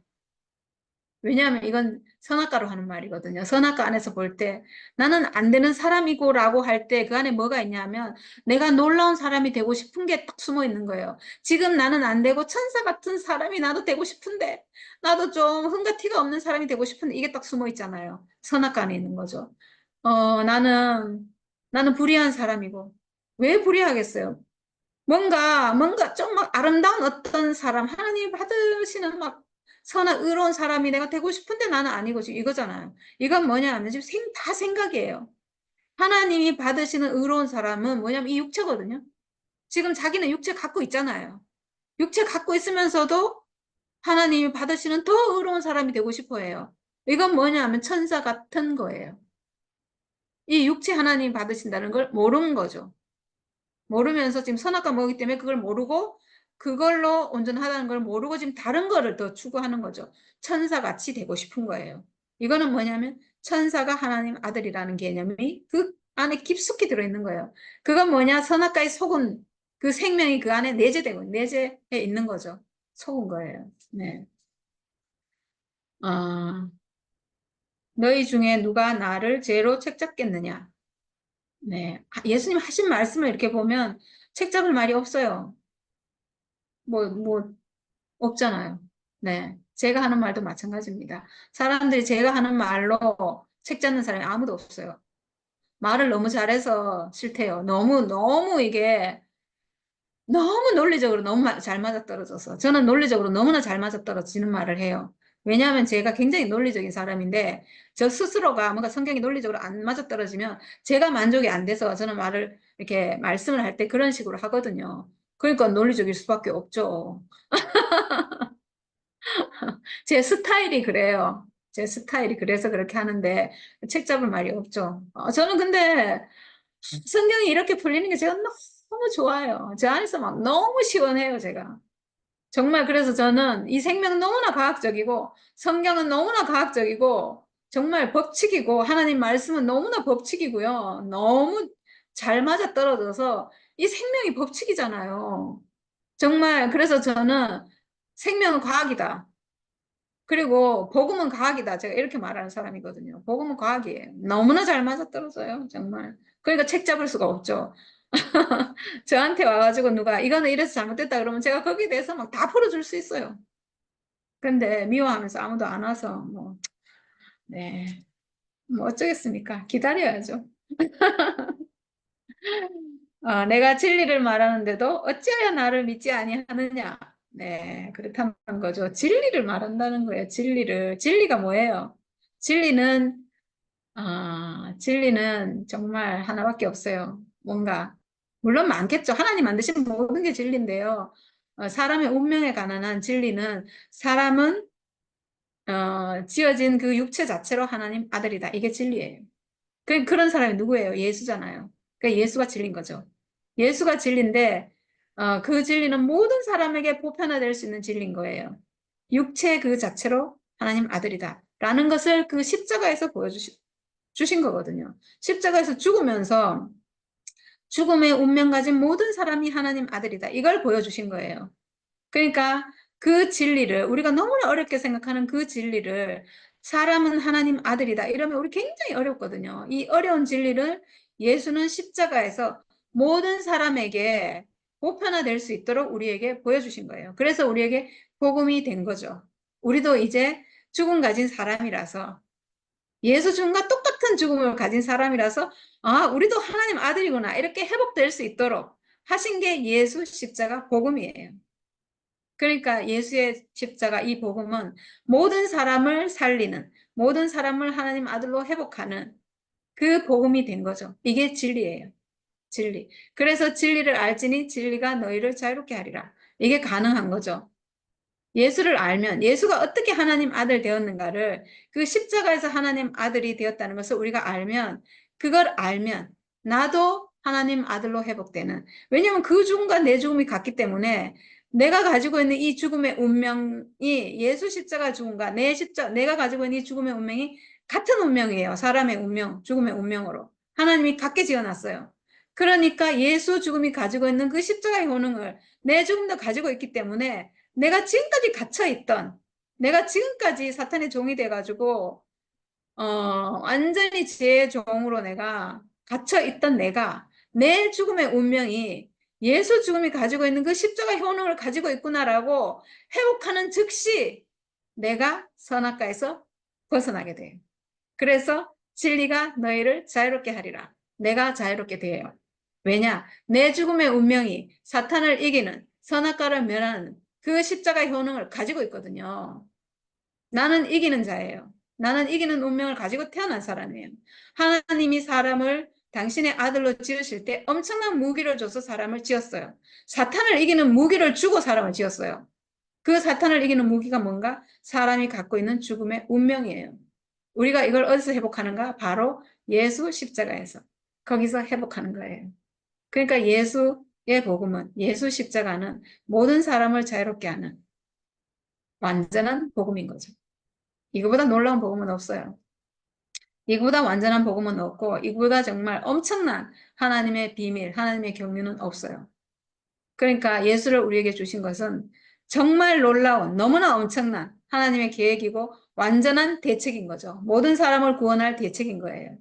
왜냐하면 이건 선악과로 하는 말이거든요. 선악과 안에서 볼 때 나는 안 되는 사람이고 라고 할 때 그 안에 뭐가 있냐면 내가 놀라운 사람이 되고 싶은 게 딱 숨어 있는 거예요. 지금 나는 안 되고 천사 같은 사람이 나도 되고 싶은데 나도 좀 흥과 티가 없는 사람이 되고 싶은데 이게 딱 숨어 있잖아요. 선악과 안에 있는 거죠. 나는 불의한 사람이고 왜 불의하겠어요? 뭔가 좀 막 아름다운 어떤 사람, 하나님 받으시는 막 선한 의로운 사람이 내가 되고 싶은데 나는 아니고 지금 이거잖아요. 이건 뭐냐면 지금 다 생각이에요. 하나님이 받으시는 의로운 사람은 뭐냐면 이 육체거든요. 지금 자기는 육체 갖고 있잖아요. 육체 갖고 있으면서도 하나님이 받으시는 더 의로운 사람이 되고 싶어 해요. 이건 뭐냐면 천사 같은 거예요. 이 육체 하나님 받으신다는 걸 모르는 거죠. 모르면서 지금 선악과 먹기 때문에 그걸 모르고 그걸로 온전하다는 걸 모르고 지금 다른 거를 더 추구하는 거죠. 천사같이 되고 싶은 거예요. 이거는 뭐냐면 천사가 하나님 아들이라는 개념이 그 안에 깊숙이 들어있는 거예요. 그건 뭐냐? 선악과에 속은 그 생명이 그 안에 내재에 있는 거죠. 속은 거예요. 네. 아, 너희 중에 누가 나를 죄로 책잡겠느냐? 네. 예수님 하신 말씀을 이렇게 보면 책잡을 말이 없어요. 뭐, 없잖아요. 네. 제가 하는 말도 마찬가지입니다. 사람들이 제가 하는 말로 책 잡는 사람이 아무도 없어요. 말을 너무 잘해서 싫대요. 너무 이게 너무 논리적으로 너무 잘 맞아떨어져서. 저는 논리적으로 너무나 잘 맞아떨어지는 말을 해요. 왜냐하면 제가 굉장히 논리적인 사람인데 저 스스로가 뭔가 성경이 논리적으로 안 맞아떨어지면 제가 만족이 안 돼서 저는 이렇게 말씀을 할 때 그런 식으로 하거든요. 그러니까 논리적일 수밖에 없죠. 제 스타일이 그래요. 제 스타일이 그래서 그렇게 하는데 책 잡을 말이 없죠. 저는 근데 성경이 이렇게 풀리는 게 제가 너무 좋아요. 제 안에서 막 너무 시원해요, 제가. 정말 그래서 저는 이 생명은 너무나 과학적이고 성경은 너무나 과학적이고 정말 법칙이고 하나님 말씀은 너무나 법칙이고요. 너무 잘 맞아떨어져서 이 생명이 법칙이잖아요. 정말 그래서 저는 생명은 과학이다. 그리고 복음은 과학이다. 제가 이렇게 말하는 사람이거든요. 복음은 과학이에요. 너무나 잘 맞아떨어져요. 정말. 그러니까 책 잡을 수가 없죠. 저한테 와가지고 누가 이거는 이래서 잘못됐다 그러면 제가 거기에 대해서 막 다 풀어줄 수 있어요. 근데 미워하면서 아무도 안 와서 네. 뭐 어쩌겠습니까? 기다려야죠. 내가 진리를 말하는데도 어찌하여 나를 믿지 아니하느냐? 네, 그렇다는 거죠. 진리를 말한다는 거예요. 진리를. 진리가 뭐예요? 진리는 진리는 정말 하나밖에 없어요. 물론 많겠죠. 하나님 만드신 모든 게 진리인데요. 사람의 운명에 관한 한 진리는 사람은 지어진 그 육체 자체로 하나님 아들이다. 이게 진리예요. 그런 사람이 누구예요? 예수잖아요. 그러니까 예수가 진리인 거죠. 예수가 진리인데 그 진리는 모든 사람에게 보편화될 수 있는 진리인 거예요. 육체 그 자체로 하나님 아들이다. 라는 것을 그 십자가에서 주신 거거든요. 십자가에서 죽으면서 죽음의 운명 가진 모든 사람이 하나님 아들이다. 이걸 보여주신 거예요. 그러니까 그 진리를 우리가 너무나 어렵게 생각하는 그 진리를 사람은 하나님 아들이다. 이러면 우리 굉장히 어렵거든요. 이 어려운 진리를 예수는 십자가에서 모든 사람에게 보편화될 수 있도록 우리에게 보여주신 거예요. 그래서 우리에게 복음이 된 거죠. 우리도 이제 죽음 가진 사람이라서 예수 죽음과 똑같은 죽음을 가진 사람이라서 우리도 하나님 아들이구나 이렇게 회복될 수 있도록 하신 게 예수 십자가 복음이에요. 그러니까 예수의 십자가 이 복음은 모든 사람을 살리는 모든 사람을 하나님 아들로 회복하는 그 복음이 된 거죠. 이게 진리예요. 진리. 그래서 진리를 알지니 진리가 너희를 자유롭게 하리라. 이게 가능한 거죠. 예수를 알면 예수가 어떻게 하나님 아들 되었는가를 그 십자가에서 하나님 아들이 되었다는 것을 우리가 알면 그걸 알면 나도 하나님 아들로 회복되는 왜냐하면 그 죽음과 내 죽음이 같기 때문에 내가 가지고 있는 이 죽음의 운명이 예수 십자가 죽음과 내가 가지고 있는 이 죽음의 운명이 같은 운명이에요. 사람의 운명, 죽음의 운명으로 하나님이 같게 지어놨어요. 그러니까 예수 죽음이 가지고 있는 그 십자가의 효능을 내 죽음도 가지고 있기 때문에 내가 지금까지 갇혀있던, 내가 지금까지 사탄의 종이 돼가지고 완전히 죄의 종으로 내가 갇혀 있던 내가 내 죽음의 운명이 예수 죽음이 가지고 있는 그 십자가 효능을 가지고 있구나라고 회복하는 즉시 내가 선악과에서 벗어나게 돼요. 그래서 진리가 너희를 자유롭게 하리라. 내가 자유롭게 돼요. 왜냐? 내 죽음의 운명이 사탄을 이기는 선악과를 멸하는 그 십자가 효능을 가지고 있거든요. 나는 이기는 자예요. 나는 이기는 운명을 가지고 태어난 사람이에요. 하나님이 사람을 당신의 아들로 지으실 때 엄청난 무기를 줘서 사람을 지었어요. 사탄을 이기는 무기를 주고 사람을 지었어요. 그 사탄을 이기는 무기가 뭔가? 사람이 갖고 있는 죽음의 운명이에요. 우리가 이걸 어디서 회복하는가? 바로 예수 십자가에서. 거기서 회복하는 거예요. 그러니까 예수의 복음은, 예수 십자가는 모든 사람을 자유롭게 하는 완전한 복음인 거죠. 이거보다 놀라운 복음은 없어요. 이거보다 완전한 복음은 없고, 이거보다 정말 엄청난 하나님의 비밀, 하나님의 경륜은 없어요. 그러니까 예수를 우리에게 주신 것은 정말 놀라운, 너무나 엄청난 하나님의 계획이고 완전한 대책인 거죠. 모든 사람을 구원할 대책인 거예요.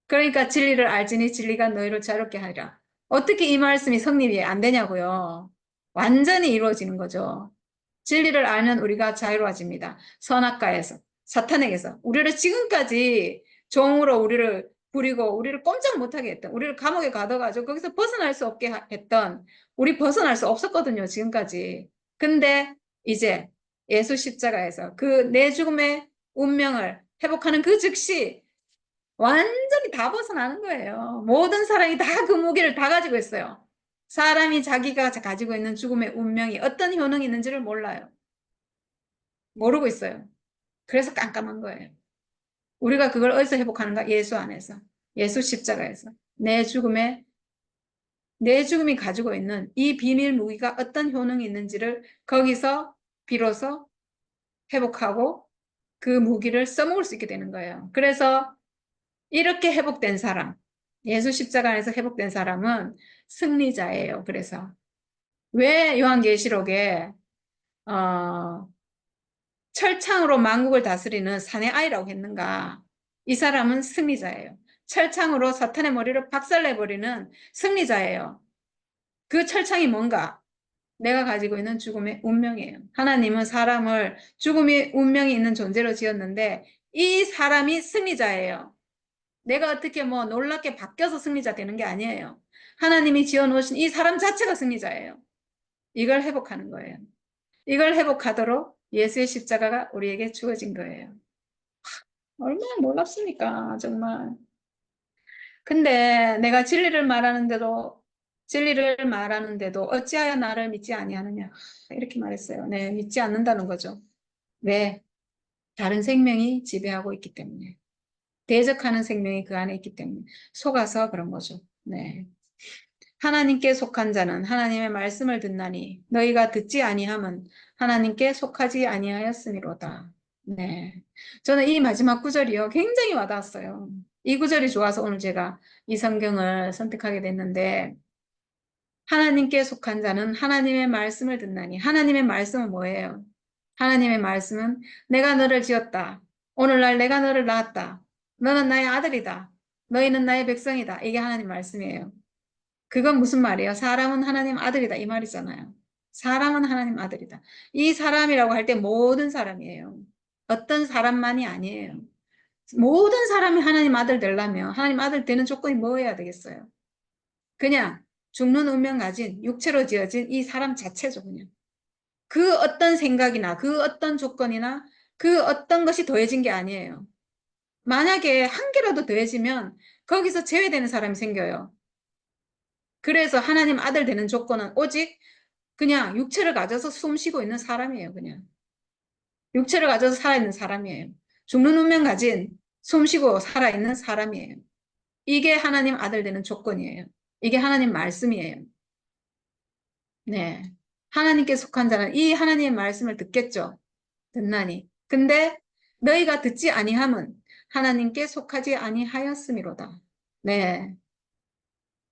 그러니까 진리를 알지니 진리가 너희를 자유롭게 하리라. 어떻게 이 말씀이 성립이 안 되냐고요. 완전히 이루어지는 거죠. 진리를 알면 우리가 자유로워집니다. 선악과에서, 사탄에게서. 우리를 지금까지 종으로 우리를 부리고 우리를 꼼짝 못하게 했던, 우리를 감옥에 가둬가지고 거기서 벗어날 수 없게 했던, 우리 벗어날 수 없었거든요, 지금까지. 근데 이제 예수 십자가에서 그 내 죽음의 운명을 회복하는 그 즉시 완전히 다 벗어나는 거예요. 모든 사람이 다 그 무기를 다 가지고 있어요. 사람이 자기가 가지고 있는 죽음의 운명이 어떤 효능이 있는지를 몰라요. 모르고 있어요. 그래서 깜깜한 거예요. 우리가 그걸 어디서 회복하는가? 예수 안에서. 예수 십자가에서. 내 죽음이 가지고 있는 이 비밀 무기가 어떤 효능이 있는지를 거기서 비로소 회복하고 그 무기를 써먹을 수 있게 되는 거예요. 그래서 이렇게 회복된 사람, 예수 십자가 안에서 회복된 사람은 승리자예요. 그래서 왜 요한계시록에 철창으로 만국을 다스리는 사내 아이라고 했는가? 이 사람은 승리자예요. 철창으로 사탄의 머리를 박살내버리는 승리자예요. 그 철창이 뭔가? 내가 가지고 있는 죽음의 운명이에요. 하나님은 사람을 죽음의 운명이 있는 존재로 지었는데 이 사람이 승리자예요. 내가 어떻게 뭐 놀랍게 바뀌어서 승리자 되는 게 아니에요. 하나님이 지어놓으신 이 사람 자체가 승리자예요. 이걸 회복하는 거예요. 이걸 회복하도록 예수의 십자가가 우리에게 주어진 거예요. 얼마나 놀랍습니까, 정말. 근데 내가 진리를 말하는데도 어찌하여 나를 믿지 아니하느냐. 이렇게 말했어요. 네, 믿지 않는다는 거죠. 왜? 다른 생명이 지배하고 있기 때문에. 대적하는 생명이 그 안에 있기 때문에. 속아서 그런 거죠. 네. 하나님께 속한 자는 하나님의 말씀을 듣나니 너희가 듣지 아니함은 하나님께 속하지 아니하였음이로다. 네. 저는 이 마지막 구절이요. 굉장히 와닿았어요. 이 구절이 좋아서 오늘 제가 이 성경을 선택하게 됐는데 하나님께 속한 자는 하나님의 말씀을 듣나니 하나님의 말씀은 뭐예요? 하나님의 말씀은 내가 너를 지었다. 오늘날 내가 너를 낳았다. 너는 나의 아들이다. 너희는 나의 백성이다. 이게 하나님 말씀이에요. 그건 무슨 말이에요? 사람은 하나님 아들이다. 이 말이잖아요. 사람은 하나님 아들이다. 이 사람이라고 할 때 모든 사람이에요. 어떤 사람만이 아니에요. 모든 사람이 하나님 아들 되려면 하나님 아들 되는 조건이 뭐여야 되겠어요? 그냥 죽는 운명 가진 육체로 지어진 이 사람 자체죠. 그냥. 그 어떤 생각이나 그 어떤 조건이나 그 어떤 것이 더해진 게 아니에요. 만약에 한 개라도 더해지면 거기서 제외되는 사람이 생겨요. 그래서 하나님 아들 되는 조건은 오직 그냥 육체를 가져서 숨 쉬고 있는 사람이에요. 그냥 육체를 가져서 살아있는 사람이에요. 죽는 운명 가진 숨 쉬고 살아있는 사람이에요. 이게 하나님 아들 되는 조건이에요. 이게 하나님 말씀이에요. 네, 하나님께 속한 자는 이 하나님의 말씀을 듣겠죠. 듣나니. 근데 너희가 듣지 아니함은 하나님께 속하지 아니하였음이로다. 네,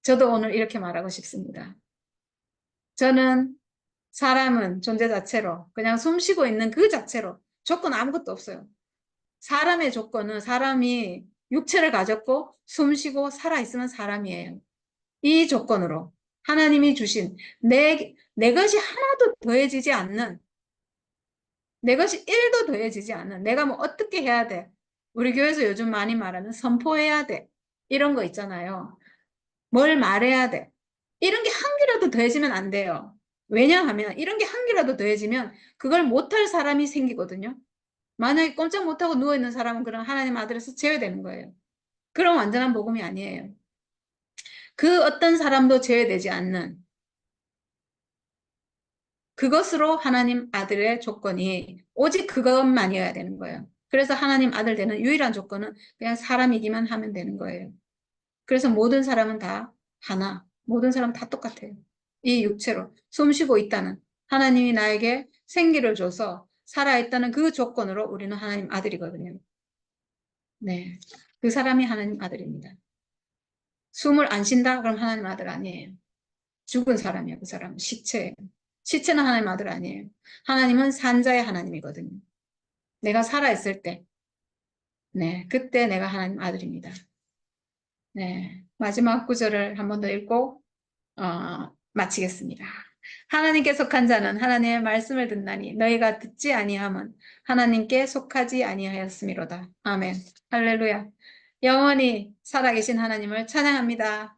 저도 오늘 이렇게 말하고 싶습니다. 저는 사람은 존재 자체로 그냥 숨 쉬고 있는 그 자체로 조건 아무것도 없어요. 사람의 조건은 사람이 육체를 가졌고 숨 쉬고 살아있으면 사람이에요. 이 조건으로 하나님이 주신 내 것이 하나도 더해지지 않는, 내 것이 1도 더해지지 않는, 내가 뭐 어떻게 해야 돼? 우리 교회에서 요즘 많이 말하는 선포해야 돼. 이런 거 있잖아요. 뭘 말해야 돼. 이런 게 한 개라도 더해지면 안 돼요. 왜냐하면 이런 게 한 개라도 더해지면 그걸 못할 사람이 생기거든요. 만약에 꼼짝 못하고 누워있는 사람은 그럼 하나님 아들에서 제외되는 거예요. 그럼 완전한 복음이 아니에요. 그 어떤 사람도 제외되지 않는 그것으로 하나님 아들의 조건이 오직 그것만이어야 되는 거예요. 그래서 하나님 아들 되는 유일한 조건은 그냥 사람이기만 하면 되는 거예요. 그래서 모든 사람은 다 하나, 모든 사람은 다 똑같아요. 이 육체로 숨 쉬고 있다는 하나님이 나에게 생기를 줘서 살아있다는 그 조건으로 우리는 하나님 아들이거든요. 네, 그 사람이 하나님 아들입니다. 숨을 안 쉰다? 그럼 하나님 아들 아니에요. 죽은 사람이에요. 그 사람은 시체예요. 시체는 하나님 아들 아니에요. 하나님은 산자의 하나님이거든요. 내가 살아있을 때, 네, 그때 내가 하나님 아들입니다. 네, 마지막 구절을 한 번 더 읽고 마치겠습니다. 하나님께 속한 자는 하나님의 말씀을 듣나니 너희가 듣지 아니함은 하나님께 속하지 아니하였음이로다. 아멘. 할렐루야. 영원히 살아계신 하나님을 찬양합니다.